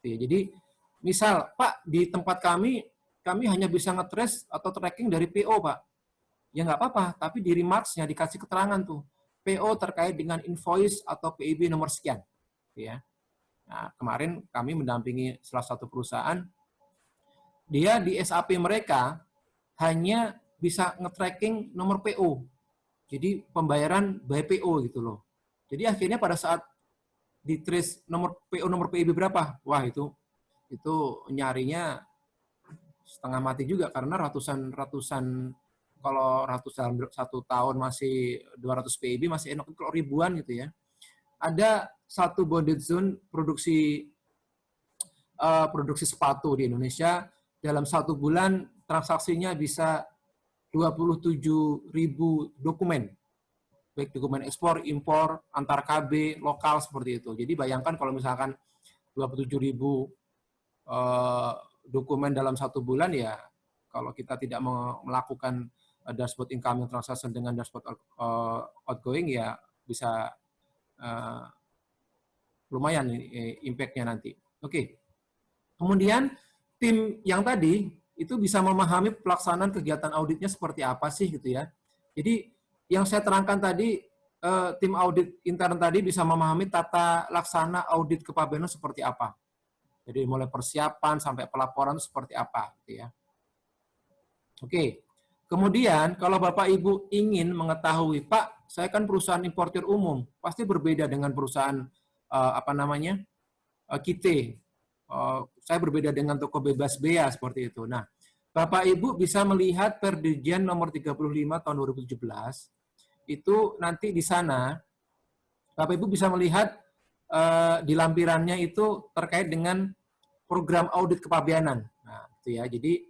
Jadi misal Pak di tempat kami hanya bisa nge-trace atau tracking dari PO Pak. Ya nggak apa-apa, tapi di remarks-nya dikasih keterangan tuh. PO terkait dengan invoice atau PIB nomor sekian. Ya. Nah, kemarin kami mendampingi salah satu perusahaan, dia di SAP mereka hanya bisa nge-tracking nomor PO. Jadi pembayaran by PO gitu loh. Jadi akhirnya pada saat di trace nomor PO nomor PIB berapa? Wah, itu nyarinya setengah mati juga karena ratusan kalau ratusan 1 tahun masih 200 PIB masih enak, kalau ribuan gitu ya. Ada satu bonded zone produksi sepatu di Indonesia dalam 1 bulan transaksinya bisa 27.000 dokumen. Baik dokumen ekspor, impor, antar KB, lokal seperti itu. Jadi bayangkan kalau misalkan 27.000 dokumen dalam 1 bulan ya, kalau kita tidak melakukan dashboard incoming transaction dengan dashboard outgoing ya bisa lumayan impact-nya nanti. Oke. Kemudian tim yang tadi itu bisa memahami pelaksanaan kegiatan auditnya seperti apa sih gitu ya. Jadi yang saya terangkan tadi, tim audit intern tadi bisa memahami tata laksana audit kepabeanan seperti apa. Jadi mulai persiapan sampai pelaporan seperti apa, gitu ya. Oke. Kemudian kalau Bapak Ibu ingin mengetahui, Pak, saya kan perusahaan importir umum, pasti berbeda dengan perusahaan kita. Saya berbeda dengan toko bebas bea seperti itu. Nah, Bapak Ibu bisa melihat Perdirjen nomor 35 tahun 2017, itu nanti di sana, Bapak Ibu bisa melihat di lampirannya itu terkait dengan program audit kepabeanan. Nah, itu ya. Jadi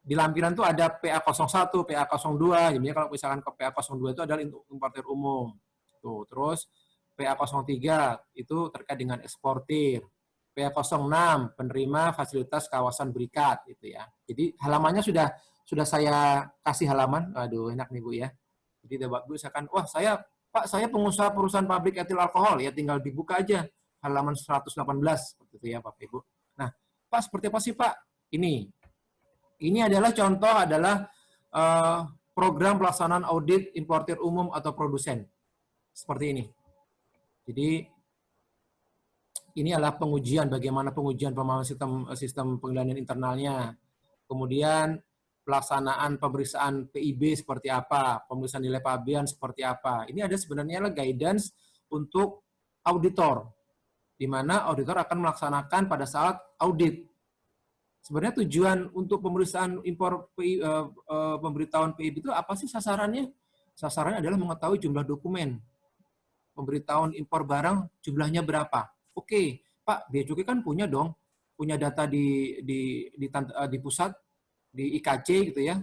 di lampiran itu ada PA01, PA02, jadi kalau misalkan ke PA02 itu adalah untuk importer umum. Tuh, terus PA03 itu terkait dengan eksportir. PA06 penerima fasilitas kawasan berikat gitu ya. Jadi halamannya sudah saya kasih halaman. Aduh, enak nih Bu ya. Jadi Bapak Ibu misalkan, wah Pak, saya pengusaha perusahaan pabrik etil alkohol, ya tinggal dibuka aja halaman 118 seperti itu ya Bapak Ibu. Nah, Pak seperti apa sih Pak? Ini adalah contoh adalah program pelaksanaan audit importir umum atau produsen. Seperti ini. Jadi ini adalah pengujian, bagaimana pengujian pemahaman sistem pengendalian internalnya. Kemudian pelaksanaan pemeriksaan PIB seperti apa, pemeriksaan nilai pabean seperti apa. Ini ada sebenarnya guidance untuk auditor, di mana auditor akan melaksanakan pada saat audit. Sebenarnya tujuan untuk pemeriksaan impor pemberitahuan PIB itu apa sih sasarannya? Sasarannya adalah mengetahui jumlah dokumen pemberitahuan impor barang jumlahnya berapa. Oke, Pak, Bea Cukai kan punya dong, punya data di pusat, di IKC gitu ya.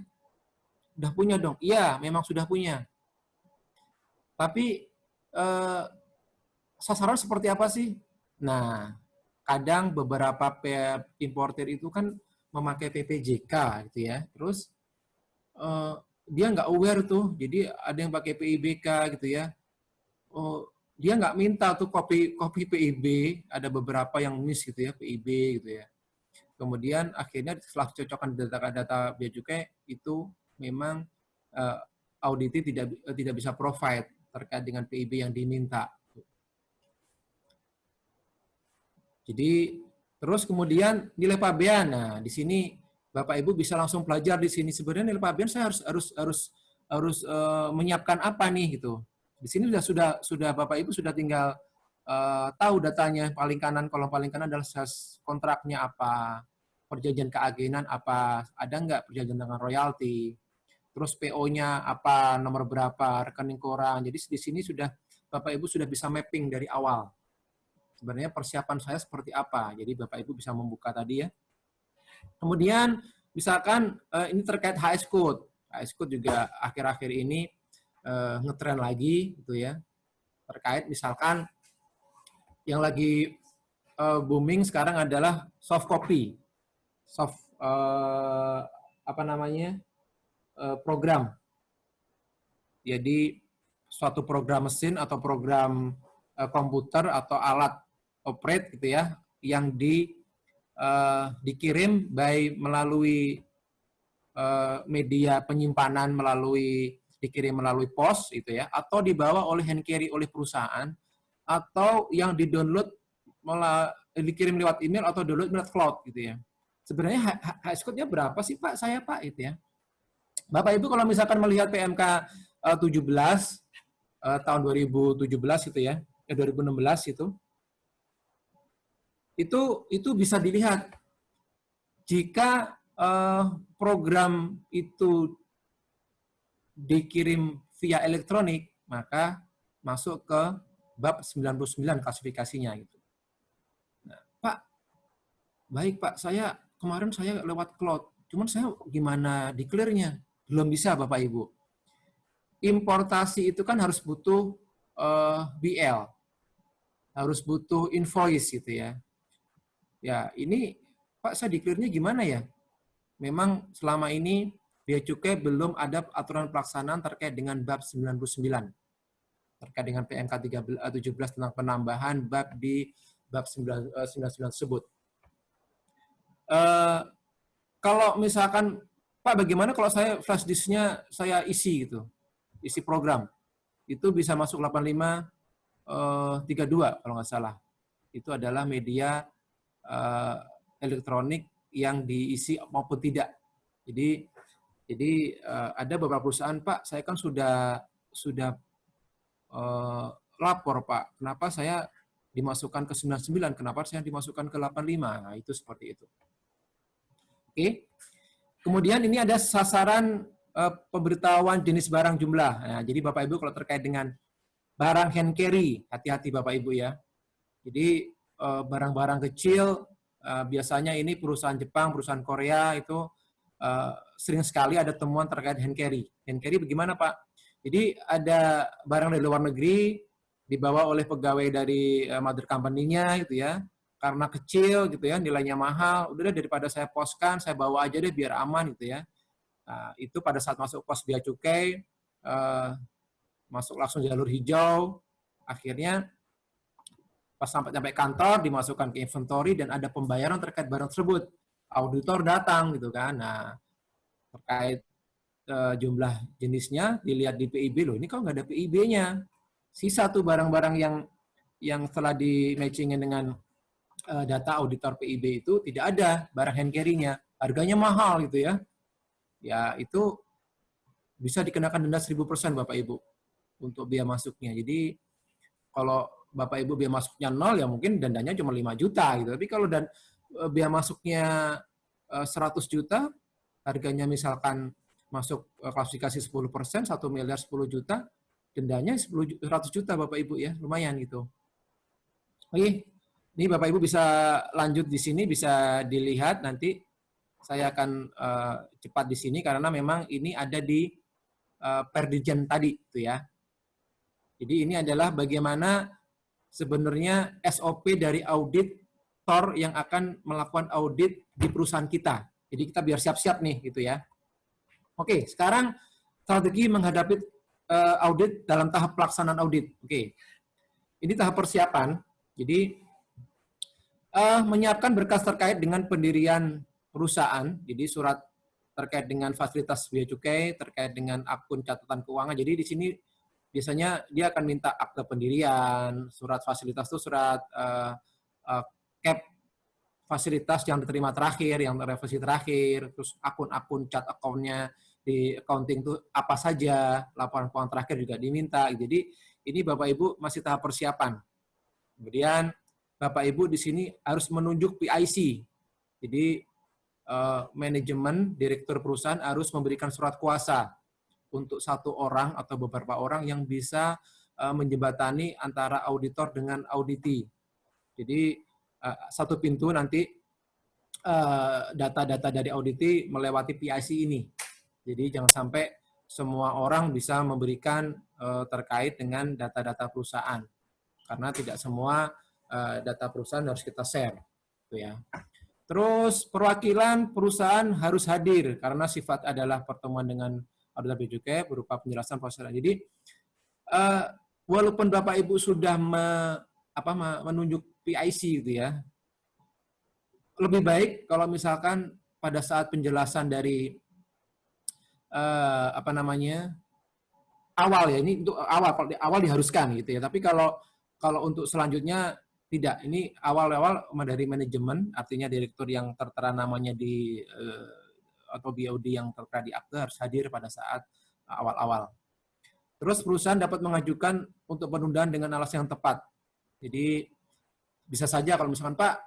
Udah punya dong. Iya, memang sudah punya. Tapi sasaran seperti apa sih? Nah, kadang beberapa importer itu kan memakai PPJK gitu ya. Terus dia nggak aware tuh, jadi ada yang pakai PIBK gitu ya. Dia nggak minta tuh kopi PIB, ada beberapa yang miss gitu ya, PIB gitu ya. Kemudian akhirnya setelah cocokkan data-data Bea Cukai itu memang auditi tidak bisa provide terkait dengan PIB yang diminta. Jadi terus kemudian nilai pabean. Nah, di sini Bapak Ibu bisa langsung pelajar di sini sebenarnya nilai pabean saya harus menyiapkan apa nih gitu. Di sini sudah Bapak Ibu sudah tinggal tahu datanya, paling kanan, kolom paling kanan adalah kontraknya apa, perjanjian keagenan apa, ada nggak perjanjian dengan royalti, terus PO-nya apa, nomor berapa, rekening koran. Jadi di sini sudah Bapak Ibu sudah bisa mapping dari awal. Sebenarnya persiapan saya seperti apa. Jadi Bapak Ibu bisa membuka tadi ya. Kemudian misalkan ini terkait HS Code. HS Code juga akhir-akhir ini ngetren lagi gitu ya. Terkait misalkan yang lagi booming sekarang adalah soft copy. Program. Jadi suatu program mesin atau program komputer atau alat operate gitu ya yang dikirim melalui media penyimpanan dikirim melalui pos gitu ya, atau dibawa oleh hand carry oleh perusahaan, atau yang di-download dikirim lewat email atau download lewat cloud gitu ya. Sebenarnya HS code-nya berapa sih Pak? Saya Pak itu ya. Bapak Ibu kalau misalkan melihat PMK 17 tahun 2017 itu ya, 2016 itu bisa dilihat jika program itu dikirim via elektronik, maka masuk ke bab 99 klasifikasinya gitu. Nah, Pak, baik Pak, kemarin saya lewat cloud, cuman saya gimana declare-nya? Belum bisa Bapak Ibu. Importasi itu kan harus butuh BL, harus butuh invoice gitu ya. Ya, ini Pak saya declare-nya gimana ya? Memang selama ini Bea Cukai belum ada aturan pelaksanaan terkait dengan bab 99 terkait dengan PMK 17 tentang penambahan bab di bab 99 tersebut. Kalau misalkan Pak bagaimana kalau saya flash disk-nya saya isi gitu, isi program, itu bisa masuk 8532 kalau nggak salah. Itu adalah media elektronik yang diisi maupun tidak. Jadi ada beberapa perusahaan, Pak, saya kan sudah lapor, Pak. Kenapa saya dimasukkan ke 99? Kenapa saya dimasukkan ke 85? Nah, itu seperti itu. Oke. Kemudian ini ada sasaran pemberitahuan jenis barang jumlah. Nah, jadi Bapak Ibu kalau terkait dengan barang hand carry, hati-hati Bapak Ibu ya. Jadi barang-barang kecil biasanya ini perusahaan Jepang, perusahaan Korea itu sering sekali ada temuan terkait hand carry. Hand carry bagaimana Pak? Jadi ada barang dari luar negeri dibawa oleh pegawai dari mother company-nya gitu ya. Karena kecil gitu ya, nilainya mahal, udah deh daripada saya poskan, saya bawa aja deh biar aman gitu ya. Nah, itu pada saat masuk pos bea cukai, masuk langsung jalur hijau, akhirnya pas sampai kantor dimasukkan ke inventory dan ada pembayaran terkait barang tersebut. Auditor datang gitu kan. Nah, terkait jumlah jenisnya dilihat di PIB loh. Ini kok nggak ada PIB-nya. Sisa tuh barang-barang yang setelah di matchingin dengan data auditor PIB itu tidak ada barang hand carry-nya. Harganya mahal gitu ya. Ya itu bisa dikenakan denda 1000% Bapak Ibu untuk biaya masuknya. Jadi kalau Bapak Ibu biaya masuknya 0 ya mungkin dendanya cuma 5 juta gitu. Tapi kalau biaya masuknya 100 juta, harganya misalkan masuk klasifikasi 10%, 1 miliar 10 juta, dendanya 100 juta Bapak Ibu ya, lumayan gitu. Oke, ini Bapak Ibu bisa lanjut di sini, bisa dilihat nanti. Saya akan cepat di sini karena memang ini ada di Perdijen tadi itu ya. Jadi ini adalah bagaimana sebenarnya SOP dari auditor yang akan melakukan audit di perusahaan kita. Jadi kita biar siap-siap nih gitu ya. Oke, sekarang strategi menghadapi audit dalam tahap pelaksanaan audit. Oke, ini tahap persiapan. Jadi menyiapkan berkas terkait dengan pendirian perusahaan, jadi surat terkait dengan fasilitas bea cukai, terkait dengan akun catatan keuangan. Jadi di sini biasanya dia akan minta akte pendirian, surat fasilitas itu surat cap fasilitas yang diterima terakhir, yang revisi terakhir, terus akun-akun cat account-nya di accounting itu apa saja, laporan keuangan terakhir juga diminta. Jadi ini Bapak Ibu masih tahap persiapan. Kemudian Bapak Ibu di sini harus menunjuk PIC. Jadi manajemen direktur perusahaan harus memberikan surat kuasa untuk satu orang atau beberapa orang yang bisa menjembatani antara auditor dengan auditi. Jadi satu pintu nanti data-data dari auditi melewati PIC ini. Jadi jangan sampai semua orang bisa memberikan terkait dengan data-data perusahaan. Karena tidak semua data perusahaan harus kita share. Gitu ya. Terus perwakilan perusahaan harus hadir karena sifat adalah pertemuan dengan auditor bea cukai berupa penjelasan proses. Jadi walaupun Bapak Ibu sudah menunjuk PIC gitu ya, lebih baik kalau misalkan pada saat penjelasan dari awal ya, ini untuk awal diharuskan gitu ya. Tapi kalau untuk selanjutnya tidak, ini awal-awal dari manajemen, artinya direktur yang tertera namanya di atau BOD yang tertera di akte harus hadir pada saat awal-awal. Terus perusahaan dapat mengajukan untuk penundaan dengan alasan yang tepat. Jadi bisa saja kalau misalkan Pak,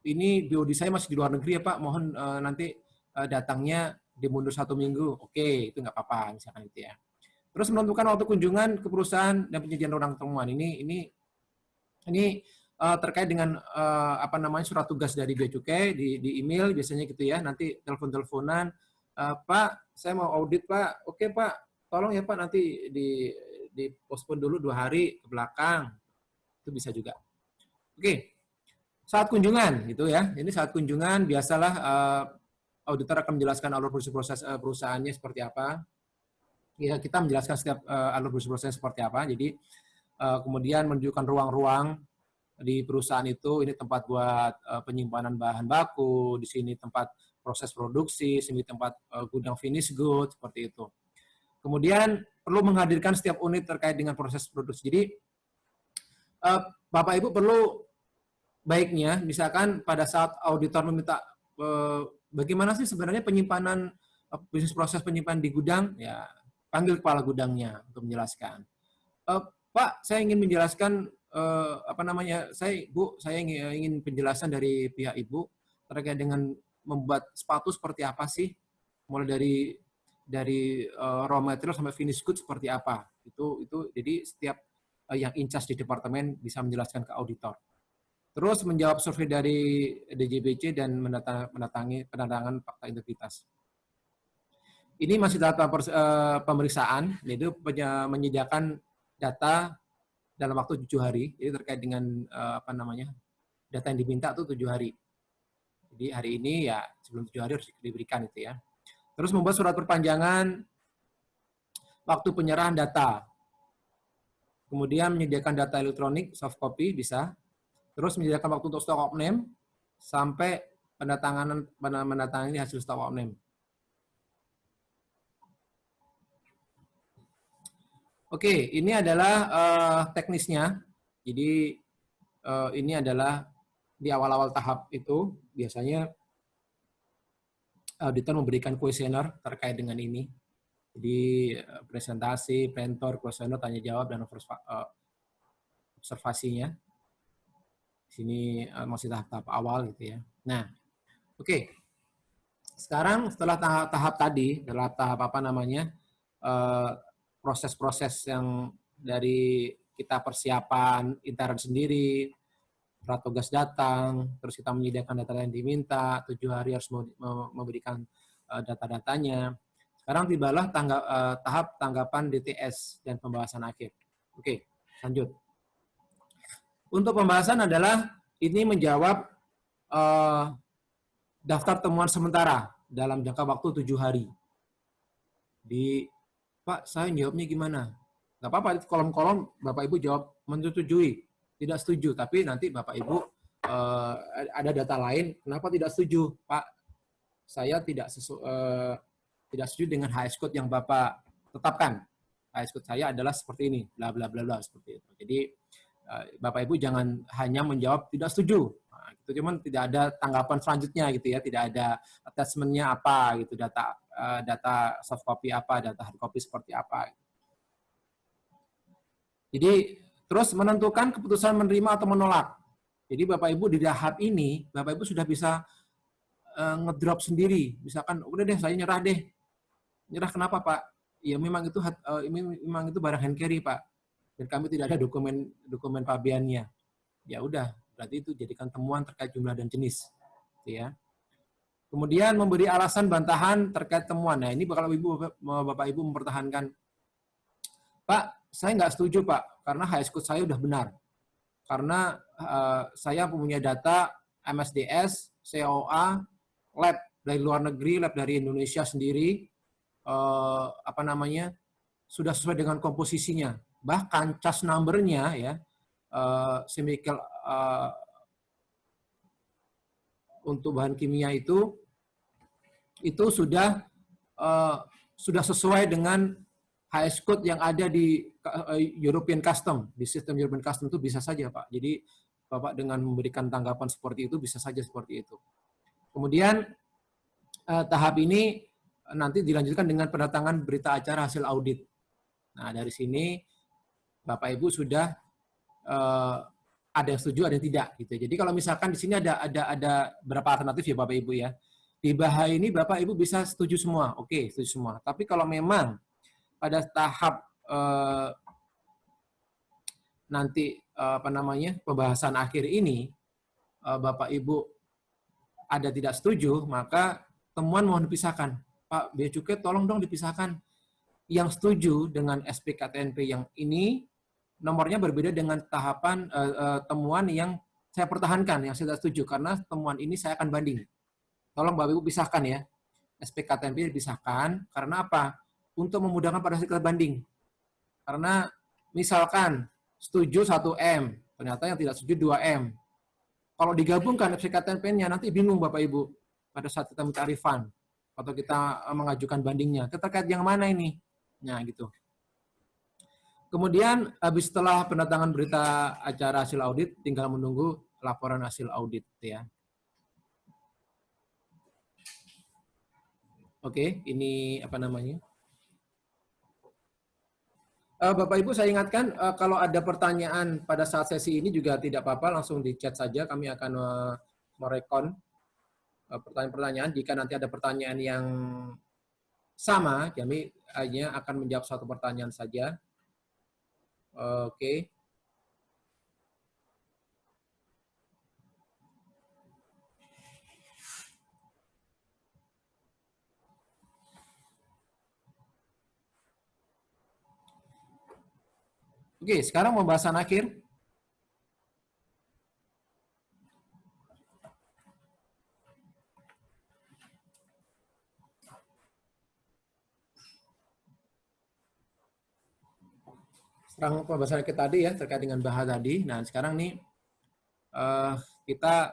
ini BOD saya masih di luar negeri ya Pak, mohon nanti datangnya dimundur 1 minggu. Oke, itu nggak apa-apa misalkan gitu ya. Terus menentukan waktu kunjungan ke perusahaan dan penyajian orang temuan. Ini terkait dengan surat tugas dari bea cukai di email biasanya gitu ya, nanti telepon-teleponan, Pak saya mau audit Pak, oke Pak tolong ya Pak nanti di postpone dulu 2 hari ke belakang, itu bisa juga. Oke, saat kunjungan gitu ya, ini saat kunjungan biasalah auditor akan menjelaskan alur proses perusahaannya seperti apa. Ya, kita menjelaskan setiap alur proses seperti apa, jadi kemudian menunjukkan ruang-ruang di perusahaan itu, ini tempat buat penyimpanan bahan baku, di sini tempat proses produksi, sini tempat gudang finish good, seperti itu. Kemudian perlu menghadirkan setiap unit terkait dengan proses produksi. Jadi Bapak Ibu perlu baiknya, misalkan pada saat auditor meminta bagaimana sih sebenarnya penyimpanan bisnis proses penyimpanan di gudang, ya panggil kepala gudangnya untuk menjelaskan. Pak, saya ingin menjelaskan saya ingin penjelasan dari pihak Ibu terkait dengan membuat sepatu seperti apa sih? mulai dari raw material sampai finish good seperti apa. Itu jadi setiap yang in charge di departemen bisa menjelaskan ke auditor. Terus menjawab survei dari DJBC dan penandatangan fakta integritas. Ini masih data pemeriksaan, yaitu menyediakan data dalam waktu 7 hari, jadi terkait dengan data yang diminta itu 7 hari. Jadi hari ini ya sebelum 7 hari harus diberikan itu ya. Terus membuat surat perpanjangan waktu penyerahan data. Kemudian menyediakan data elektronik, soft copy bisa. Terus menyediakan waktu untuk stock of name sampai mendatangani hasil stock of name. Oke, ini adalah teknisnya. Jadi ini adalah di awal-awal tahap itu biasanya auditor memberikan kuesioner terkait dengan ini. Jadi presentasi, printer, kuesioner, tanya jawab dan observasinya. Di sini masih tahap-tahap awal gitu ya. Nah, oke. Sekarang setelah tahap tadi, adalah tahap proses-proses yang dari kita persiapan intern sendiri, pratugas datang, terus kita menyediakan data yang diminta, 7 hari harus memberikan data-datanya. Sekarang tibalah tahap tanggapan DTS dan pembahasan akhir. Oke, lanjut. Untuk pembahasan adalah ini menjawab daftar temuan sementara dalam jangka waktu 7 hari. Pak, saya jawabnya gimana? Nggak apa-apa, di kolom-kolom Bapak Ibu jawab menyetujui, tidak setuju. Tapi nanti Bapak Ibu ada data lain, kenapa tidak setuju? Pak, saya tidak setuju dengan HS code yang Bapak tetapkan. HS code saya adalah seperti ini, bla bla bla bla seperti itu. Jadi Bapak Ibu jangan hanya menjawab tidak setuju. Nah, itu cuman tidak ada tanggapan selanjutnya gitu ya, tidak ada attachment-nya apa gitu, data soft copy apa, data hard copy seperti apa. Jadi terus menentukan keputusan menerima atau menolak. Jadi Bapak Ibu di tahap ini, Bapak Ibu sudah bisa ngedrop sendiri. Misalkan udah deh saya nyerah deh. Nyerah kenapa Pak? Ya memang itu barang hand carry Pak. Dan kami tidak ada dokumen pabeannya. Ya udah, berarti itu jadikan temuan terkait jumlah dan jenis. Gitu ya. Kemudian memberi alasan bantahan terkait temuan. Nah ini kalau Bapak Ibu mempertahankan, Pak, saya nggak setuju Pak, karena HS code saya udah benar. Karena saya punya data MSDS, COA, lab dari luar negeri, lab dari Indonesia sendiri, sudah sesuai dengan komposisinya. Bahkan CAS number-nya ya, chemical untuk bahan kimia itu sudah sesuai dengan HS code yang ada di European Custom, di sistem European Custom itu bisa saja Pak. Jadi Bapak dengan memberikan tanggapan seperti itu bisa saja seperti itu. Kemudian tahap ini nanti dilanjutkan dengan pendatangan berita acara hasil audit. Nah dari sini Bapak Ibu sudah ada yang setuju, ada yang tidak gitu. Jadi kalau misalkan di sini ada berapa alternatif ya Bapak Ibu ya. Di BAHA ini Bapak Ibu bisa setuju semua, oke setuju semua. Tapi kalau memang pada tahap nanti pembahasan akhir ini Bapak Ibu ada tidak setuju, maka temuan mohon dipisahkan. Pak Bea Cukai tolong dong dipisahkan. Yang setuju dengan SPKTNP yang ini nomornya berbeda dengan tahapan temuan yang saya pertahankan, yang saya tidak setuju karena temuan ini saya akan banding. Tolong Bapak Ibu pisahkan ya. SPKTNP dipisahkan karena apa? Untuk memudahkan pada saat kita banding. Karena misalkan setuju 1M, ternyata yang tidak setuju 2M. Kalau digabungkan SPKTNP-nya nanti bingung Bapak Ibu pada saat kita minta refund atau kita mengajukan bandingnya. Terkait yang mana ini? Nah, gitu. Kemudian habis setelah pendatangan berita acara hasil audit tinggal menunggu laporan hasil audit ya. Oke, ini Bapak Ibu saya ingatkan kalau ada pertanyaan pada saat sesi ini juga tidak apa-apa, langsung di chat saja, kami akan merekon pertanyaan-pertanyaan. Jika nanti ada pertanyaan yang sama, kami hanya akan menjawab satu pertanyaan saja. Oke. Oke, sekarang pembahasan akhir. Sekarang pembahasan kita tadi ya terkait dengan bahasa tadi. Nah, sekarang nih kita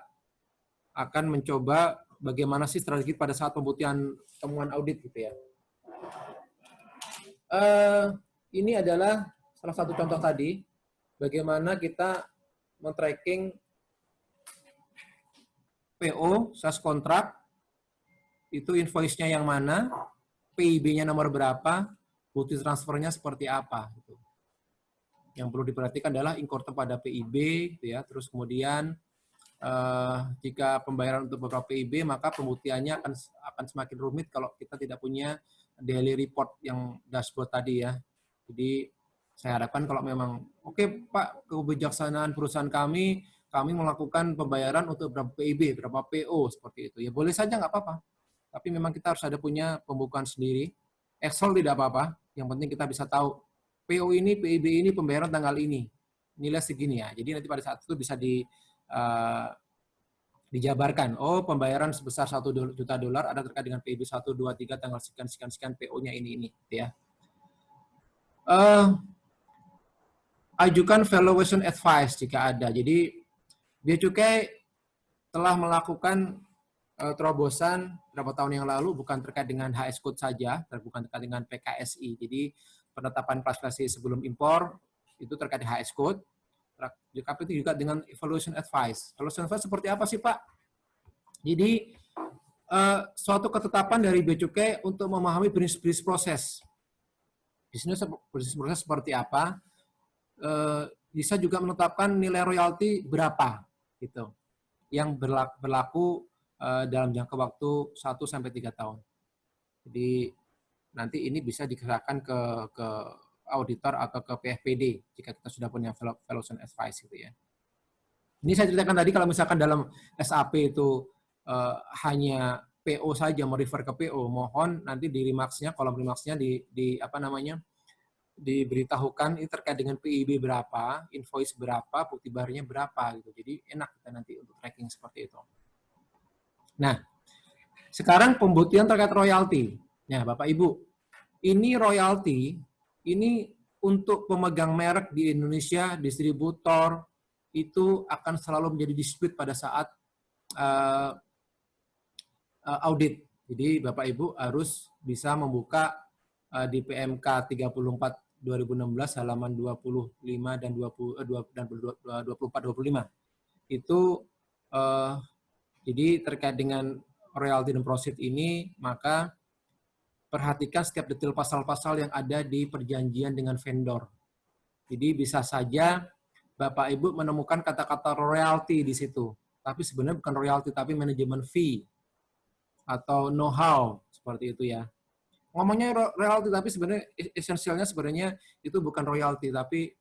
akan mencoba bagaimana sih strategi pada saat pembuktian temuan audit gitu ya. Ini adalah salah satu contoh tadi bagaimana kita men-tracking PO, sales kontrak, itu invoice-nya yang mana, PIB-nya nomor berapa, bukti transfernya seperti apa. Gitu. Yang perlu diperhatikan adalah incurred pada PIB, gitu ya. Terus kemudian jika pembayaran untuk beberapa PIB, maka pembuktiannya akan semakin rumit kalau kita tidak punya daily report yang dashboard tadi ya. Jadi saya harapkan kalau memang, oke Pak, kebijaksanaan perusahaan kami melakukan pembayaran untuk berapa PIB, berapa PO, seperti itu. Ya boleh saja, nggak apa-apa. Tapi memang kita harus ada punya pembukaan sendiri. Excel tidak apa-apa, yang penting kita bisa tahu PO ini, PIB ini, pembayaran tanggal ini. Nilai segini ya. Jadi nanti pada saat itu bisa dijabarkan. Oh, pembayaran sebesar $1 juta ada terkait dengan PIB 1, 2, 3, tanggal sekian, PO-nya ini. Gitu ya. Ajukan valuation advice jika ada. Jadi, Bea Cukai telah melakukan terobosan beberapa tahun yang lalu, bukan terkait dengan HS Code saja, bukan terkait dengan PKSI. Jadi, penetapan klasifikasi sebelum impor itu terkait HS Code, tapi itu juga dengan evaluation advice. Evaluation advice seperti apa sih, Pak? Jadi, suatu ketetapan dari Bea Cukai untuk memahami bisnis proses. Bisnis proses seperti apa? Bisa juga menetapkan nilai royalti berapa, gitu, yang berlaku dalam jangka waktu 1-3 tahun. Jadi, nanti ini bisa dikerahkan ke auditor atau ke PFPD jika kita sudah punya valuation advice gitu ya. Ini saya ceritakan tadi kalau misalkan dalam SAP itu hanya PO saja, merefer ke PO, mohon nanti di remarks-nya, kolom remarks-nya diberitahukan ini terkait dengan PIB berapa, invoice berapa, bukti bayarnya berapa gitu. Jadi enak kita nanti untuk tracking seperti itu. Nah, sekarang pembuktian terkait royalti. Nah, Bapak Ibu, ini royalti, ini untuk pemegang merek di Indonesia, distributor, itu akan selalu menjadi dispute pada saat audit. Jadi Bapak Ibu harus bisa membuka di PMK 34 2016 halaman 25 dan 24-25. Itu jadi terkait dengan royalti dan profit ini, maka perhatikan setiap detail pasal-pasal yang ada di perjanjian dengan vendor. Jadi bisa saja Bapak Ibu menemukan kata-kata royalti di situ, tapi sebenarnya bukan royalti, tapi manajemen fee atau know-how, seperti itu ya. Ngomongnya royalti, tapi sebenarnya esensialnya sebenarnya itu bukan royalti, tapi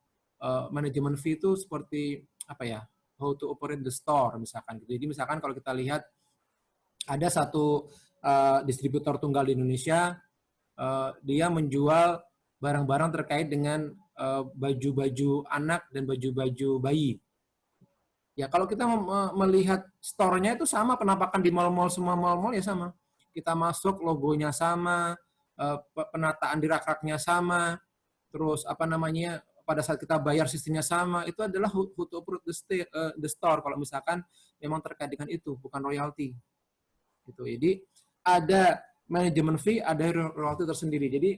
manajemen fee itu seperti apa ya, how to operate the store misalkan. Jadi misalkan kalau kita lihat ada satu distributor tunggal di Indonesia, dia menjual barang-barang terkait dengan baju-baju anak dan baju-baju bayi. Ya kalau kita melihat store-nya itu sama, penampakan di mall-mall, semua mall-mall ya sama. Kita masuk, logonya sama, penataan di rak-raknya sama, terus pada saat kita bayar sistemnya sama, itu adalah who to operate the store kalau misalkan memang terkait dengan itu, bukan royalti. Gitu. Jadi ada manajemen fee, ada royalti tersendiri. Jadi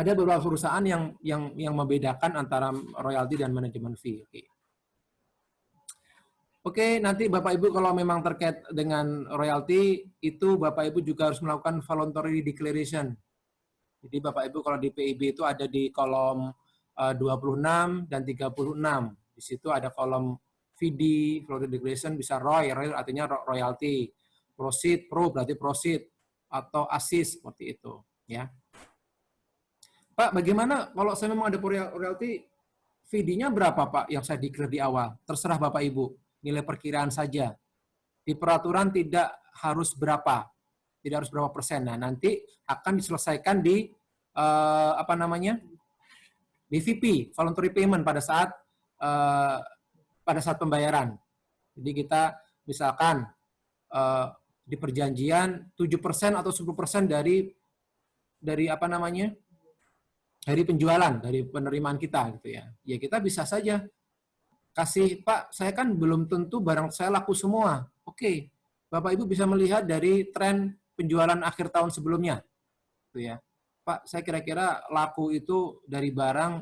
ada beberapa perusahaan yang membedakan antara royalti dan manajemen fee. Oke, nanti Bapak Ibu kalau memang terkait dengan royalti, itu Bapak Ibu juga harus melakukan voluntary declaration. Jadi Bapak Ibu kalau di PIB itu ada di kolom 26 dan 36. Di situ ada kolom VD, voluntary declaration, bisa ROI artinya royalti. Proceed, pro berarti proceed. atau assist seperti itu, ya. Pak, bagaimana kalau saya memang ada royalti, fee-nya berapa Pak yang saya declare di awal? Terserah Bapak Ibu, nilai perkiraan saja. Di peraturan tidak harus berapa, tidak harus berapa persen. Nah, nanti akan diselesaikan di di VP, voluntary payment pada saat pembayaran. Jadi kita misalkan di perjanjian 7% atau 10% dari dari penjualan, dari penerimaan kita gitu ya. Ya kita bisa saja kasih, Pak, saya kan belum tentu barang saya laku semua. Oke, Bapak Ibu bisa melihat dari tren penjualan akhir tahun sebelumnya. Gitu ya. Pak, saya kira-kira laku itu dari barang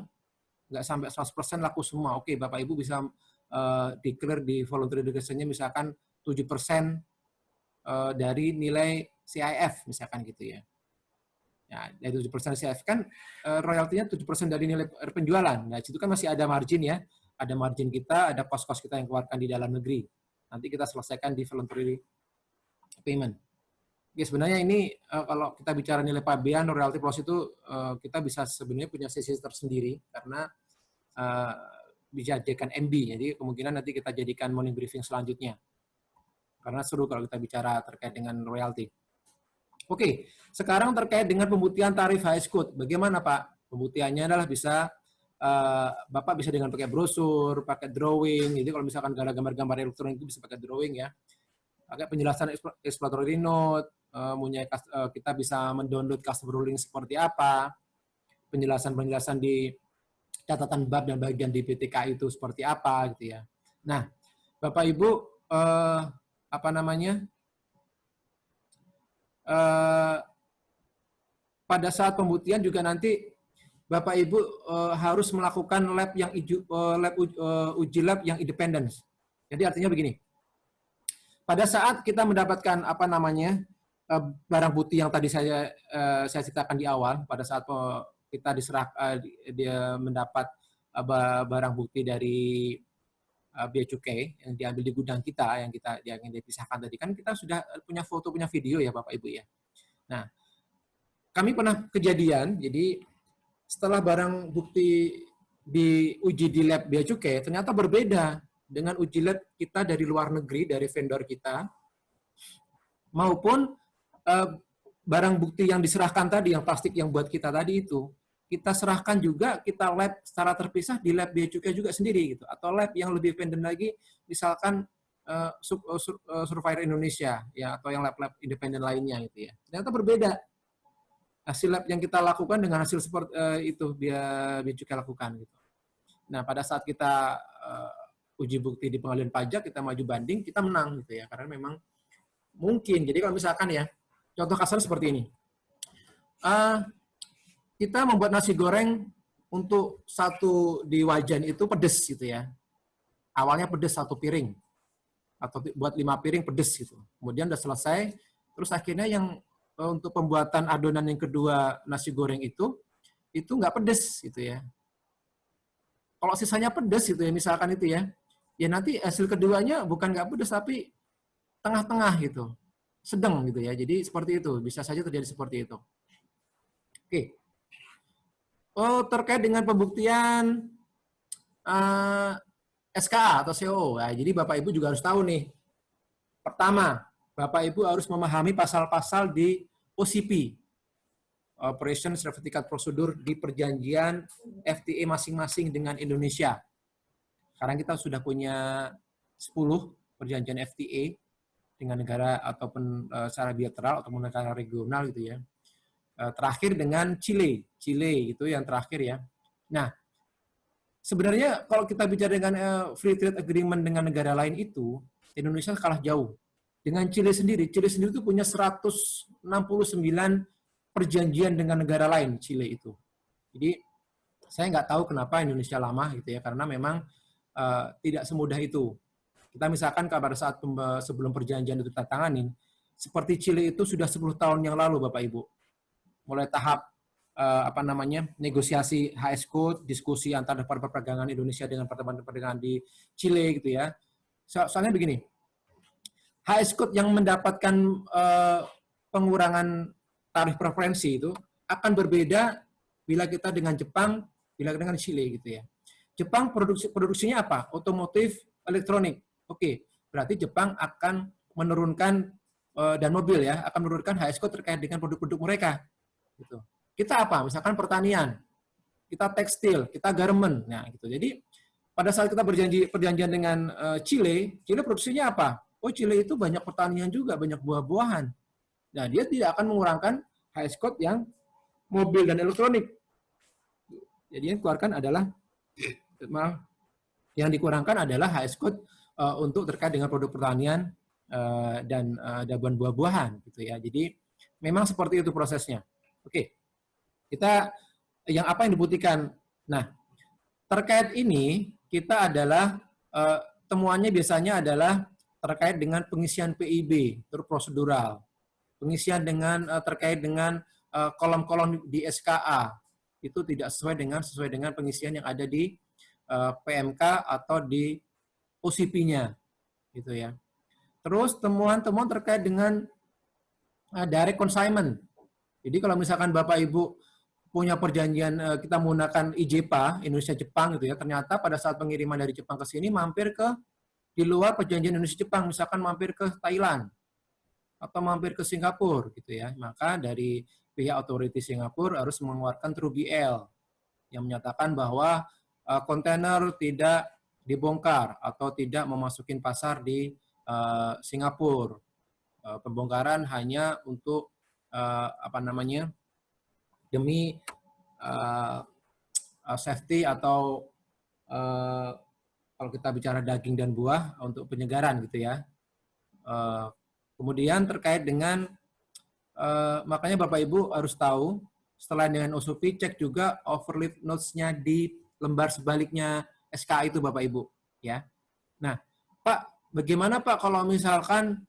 nggak sampai 100% laku semua. Oke, Bapak Ibu bisa declare di voluntary declaration-nya misalkan 7% dari nilai CIF, misalkan gitu ya. Ya, dari 7% CIF kan royaltinya 7% dari nilai penjualan. Nah, situ kan masih ada margin ya. Ada margin kita, ada kos-kos kita yang keluarkan di dalam negeri. Nanti kita selesaikan di voluntary payment. Ya, sebenarnya ini kalau kita bicara nilai pabean, royalty plus itu kita bisa sebenarnya punya sesi tersendiri karena dijadikan MB. Jadi kemungkinan nanti kita jadikan morning briefing selanjutnya. Karena seru kalau kita bicara terkait dengan royalty. Oke, sekarang terkait dengan pembuktian tarif High Code. Bagaimana Pak? Pembuktiannya adalah bisa Bapak bisa dengan pakai brosur, pakai drawing. Jadi kalau misalkan ada gambar-gambar elektronik itu bisa pakai drawing ya. Pakai penjelasan exploratory note, kita bisa mendownload customer ruling seperti apa, penjelasan-penjelasan di catatan bab dan bagian di PTK itu seperti apa gitu ya. Nah, Bapak Ibu pada saat pembuktian juga nanti Bapak Ibu harus melakukan uji lab yang independen. Jadi artinya begini. Pada saat kita mendapatkan barang bukti yang tadi saya ceritakan di awal, pada saat kita dia mendapat barang bukti dari bea cukai yang diambil di gudang kita yang dipisahkan tadi, kan kita sudah punya foto, punya video ya Bapak Ibu ya. Nah, kami pernah kejadian, jadi setelah barang bukti diuji di lab bea cukai ternyata berbeda dengan uji lab kita dari luar negeri, dari vendor kita, maupun barang bukti yang diserahkan tadi, yang plastik yang buat kita tadi itu, kita serahkan juga, kita lab secara terpisah di lab bea cukai juga sendiri gitu, atau lab yang lebih independen lagi, misalkan Surveyor Indonesia ya, atau yang lab-lab independen lainnya gitu ya. Ternyata berbeda hasil lab yang kita lakukan dengan hasil seperti itu bea cukai lakukan gitu. Nah, pada saat kita uji bukti di pengadilan pajak, kita maju banding, kita menang gitu ya, karena memang mungkin. Jadi kalau misalkan ya, contoh kasar seperti ini. Kita membuat nasi goreng untuk satu di wajan itu pedes gitu ya. Awalnya pedes satu piring. Atau buat 5 piring pedes gitu. Kemudian udah selesai, terus akhirnya yang untuk pembuatan adonan yang kedua nasi goreng itu nggak pedes gitu ya. Kalau sisanya pedes gitu ya, misalkan itu ya nanti hasil keduanya bukan nggak pedes tapi tengah-tengah gitu. Sedang gitu ya. Jadi seperti itu, bisa saja terjadi seperti itu. Oke. Terkait dengan pembuktian SKA atau CO. Nah, jadi Bapak Ibu juga harus tahu nih. Pertama, Bapak Ibu harus memahami pasal-pasal di OCP, Operation Certificate Procedure, di perjanjian FTA masing-masing dengan Indonesia. Sekarang kita sudah punya 10 perjanjian FTA dengan negara ataupun secara bilateral ataupun negara regional gitu ya. Terakhir dengan Chile itu yang terakhir ya. Nah, sebenarnya kalau kita bicara dengan free trade agreement dengan negara lain itu, Indonesia kalah jauh. Dengan Chile sendiri itu punya 169 perjanjian dengan negara lain, Chile itu. Jadi saya nggak tahu kenapa Indonesia lama gitu ya, karena memang tidak semudah itu. Kita misalkan pada saat sebelum perjanjian itu ditandatanganin, seperti Chile itu sudah 10 tahun yang lalu Bapak Ibu. Mulai tahap negosiasi HS Code, diskusi antara departemen perdagangan Indonesia dengan departemen perdagangan di Chile gitu ya. Soalnya begini, HS Code yang mendapatkan pengurangan tarif preferensi itu akan berbeda bila kita dengan Jepang, bila dengan Chile gitu ya. Jepang produksinya apa? Otomotif, elektronik. Oke, berarti Jepang akan menurunkan dan mobil ya, akan menurunkan HS code terkait dengan produk-produk mereka. Gitu. Kita apa? Misalkan pertanian, kita tekstil, kita garment. Nah, gitu. Jadi pada saat kita perjanjian dengan Chile produksinya apa? Oh, Chile itu banyak pertanian juga, banyak buah-buahan. Nah, dia tidak akan mengurangkan HS code yang mobil dan elektronik. Jadi yang dikeluarkan adalah HS code untuk terkait dengan produk pertanian dan buah-buahan gitu ya. Jadi memang seperti itu prosesnya. Oke. Kita yang apa yang dibuktikan. Nah, terkait ini kita adalah temuannya biasanya adalah terkait dengan pengisian PIB, terus prosedural. Pengisian terkait dengan kolom-kolom di SKA itu tidak sesuai dengan pengisian yang ada di PMK atau di OCP-nya gitu ya. Terus temuan-temuan terkait dengan direct consignment. Jadi kalau misalkan Bapak Ibu punya perjanjian kita menggunakan IJPA Indonesia Jepang gitu ya, ternyata pada saat pengiriman dari Jepang ke sini mampir ke di luar perjanjian Indonesia Jepang, misalkan mampir ke Thailand atau mampir ke Singapura gitu ya, maka dari pihak otoriti Singapura harus mengeluarkan TRU-BL yang menyatakan bahwa kontainer tidak dibongkar atau tidak memasukin pasar di Singapura. Pembongkaran hanya untuk demi safety atau kalau kita bicara daging dan buah untuk penyegaran gitu ya. Kemudian terkait dengan makanya Bapak Ibu harus tahu setelah dengan OSUPI cek juga overleaf notes-nya di lembar sebaliknya SKA itu Bapak Ibu ya. Nah, Pak, bagaimana Pak kalau misalkan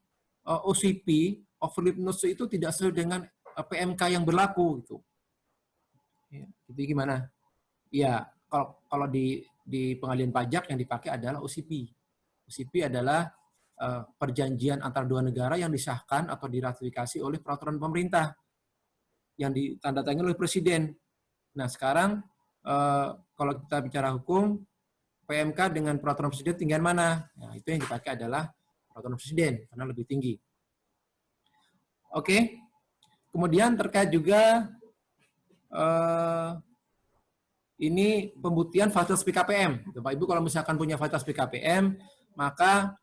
OCP overleaf notes itu tidak sesuai dengan PMK yang berlaku gitu. Ya, itu gimana? Ya, kalau di pengadilan pajak yang dipakai adalah OCP. OCP adalah perjanjian antara dua negara yang disahkan atau diratifikasi oleh peraturan pemerintah yang ditandatangani oleh presiden. Nah, sekarang kalau kita bicara hukum, PMK dengan peraturan presiden tinggian mana? Nah, itu yang dipakai adalah peraturan presiden karena lebih tinggi. Oke. Kemudian terkait juga ini pembuktian fasilitas PKPM. Bapak Ibu kalau misalkan punya fasilitas PKPM, maka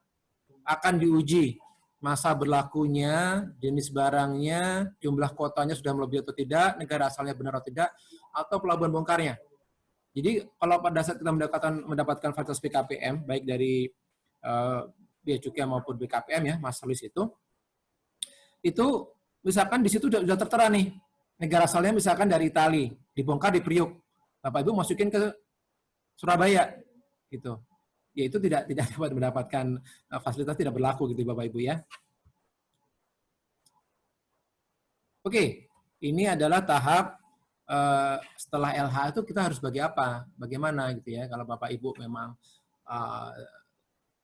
akan diuji masa berlakunya, jenis barangnya, jumlah kotanya sudah melebihi atau tidak, negara asalnya benar atau tidak, atau pelabuhan bongkarnya. Jadi kalau pada saat kita mendapatkan fasilitas PKPM, baik dari Bea Cukai maupun BKPM ya, Mas Luis itu misalkan di situ sudah tertera nih, negara asalnya misalkan dari Italia, dibongkar di Priuk, Bapak Ibu masukin ke Surabaya, gitu. Ya itu tidak dapat mendapatkan fasilitas, tidak berlaku gitu Bapak Ibu ya. Oke, ini adalah tahap setelah LH itu kita harus bagaimana gitu ya. Kalau Bapak Ibu memang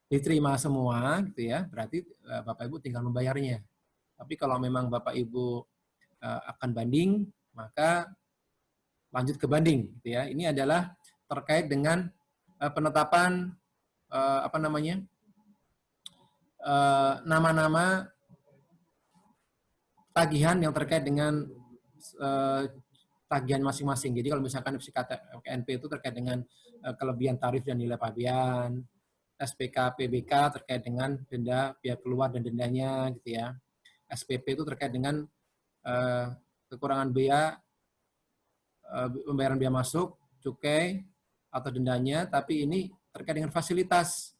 diterima semua gitu ya, berarti Bapak Ibu tinggal membayarnya. Tapi kalau memang Bapak Ibu akan banding, maka lanjut ke banding gitu ya. Ini adalah terkait dengan penetapan nama-nama tagihan yang terkait dengan tagihan masing-masing. Jadi kalau misalkan FCKNP itu terkait dengan kelebihan tarif dan nilai pabean, SPK PBK terkait dengan denda pihak keluar dan dendanya gitu ya. SPP itu terkait dengan kekurangan bea, pembayaran bea masuk, cukai atau dendanya, tapi ini terkait dengan fasilitas.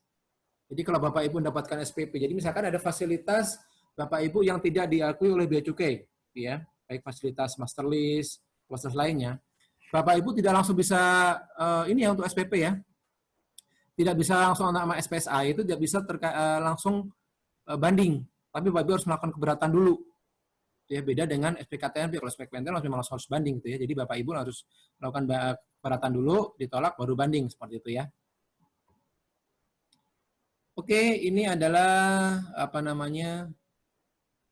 Jadi kalau Bapak Ibu mendapatkan SPP, jadi misalkan ada fasilitas Bapak Ibu yang tidak diakui oleh bea cukai, ya, baik fasilitas master list, fasilitas lainnya, Bapak Ibu tidak langsung bisa ini ya untuk SPP ya, tidak bisa langsung nama SPSA itu tidak bisa langsung banding, tapi Bapak Ibu harus melakukan keberatan dulu. Ya, beda dengan SPKTNP, kalau SPKTNP langsung harus banding gitu ya. Jadi Bapak Ibu harus melakukan keberatan dulu, ditolak baru banding seperti itu ya. Oke, ini adalah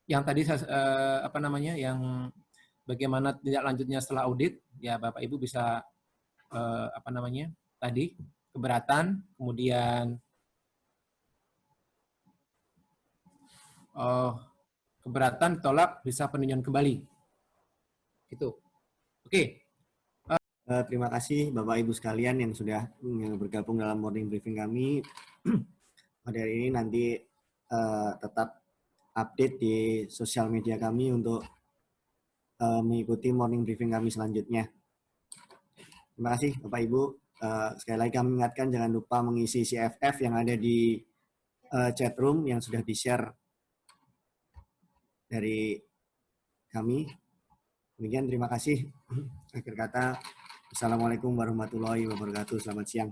yang tadi saya, apa namanya, yang bagaimana tindak lanjutnya setelah audit, ya Bapak Ibu bisa apa namanya tadi keberatan, kemudian keberatan, tolak, bisa peninjauan kembali. Gitu. Oke. Terima kasih Bapak Ibu sekalian yang sudah bergabung dalam morning briefing kami. Pada hari ini nanti tetap update di sosial media kami untuk mengikuti morning briefing kami selanjutnya. Terima kasih Bapak Ibu. Sekali lagi kami ingatkan jangan lupa mengisi CFF yang ada di chat room yang sudah di-share dari kami. Demikian, terima kasih. Akhir kata, Assalamualaikum warahmatullahi wabarakatuh. Selamat siang.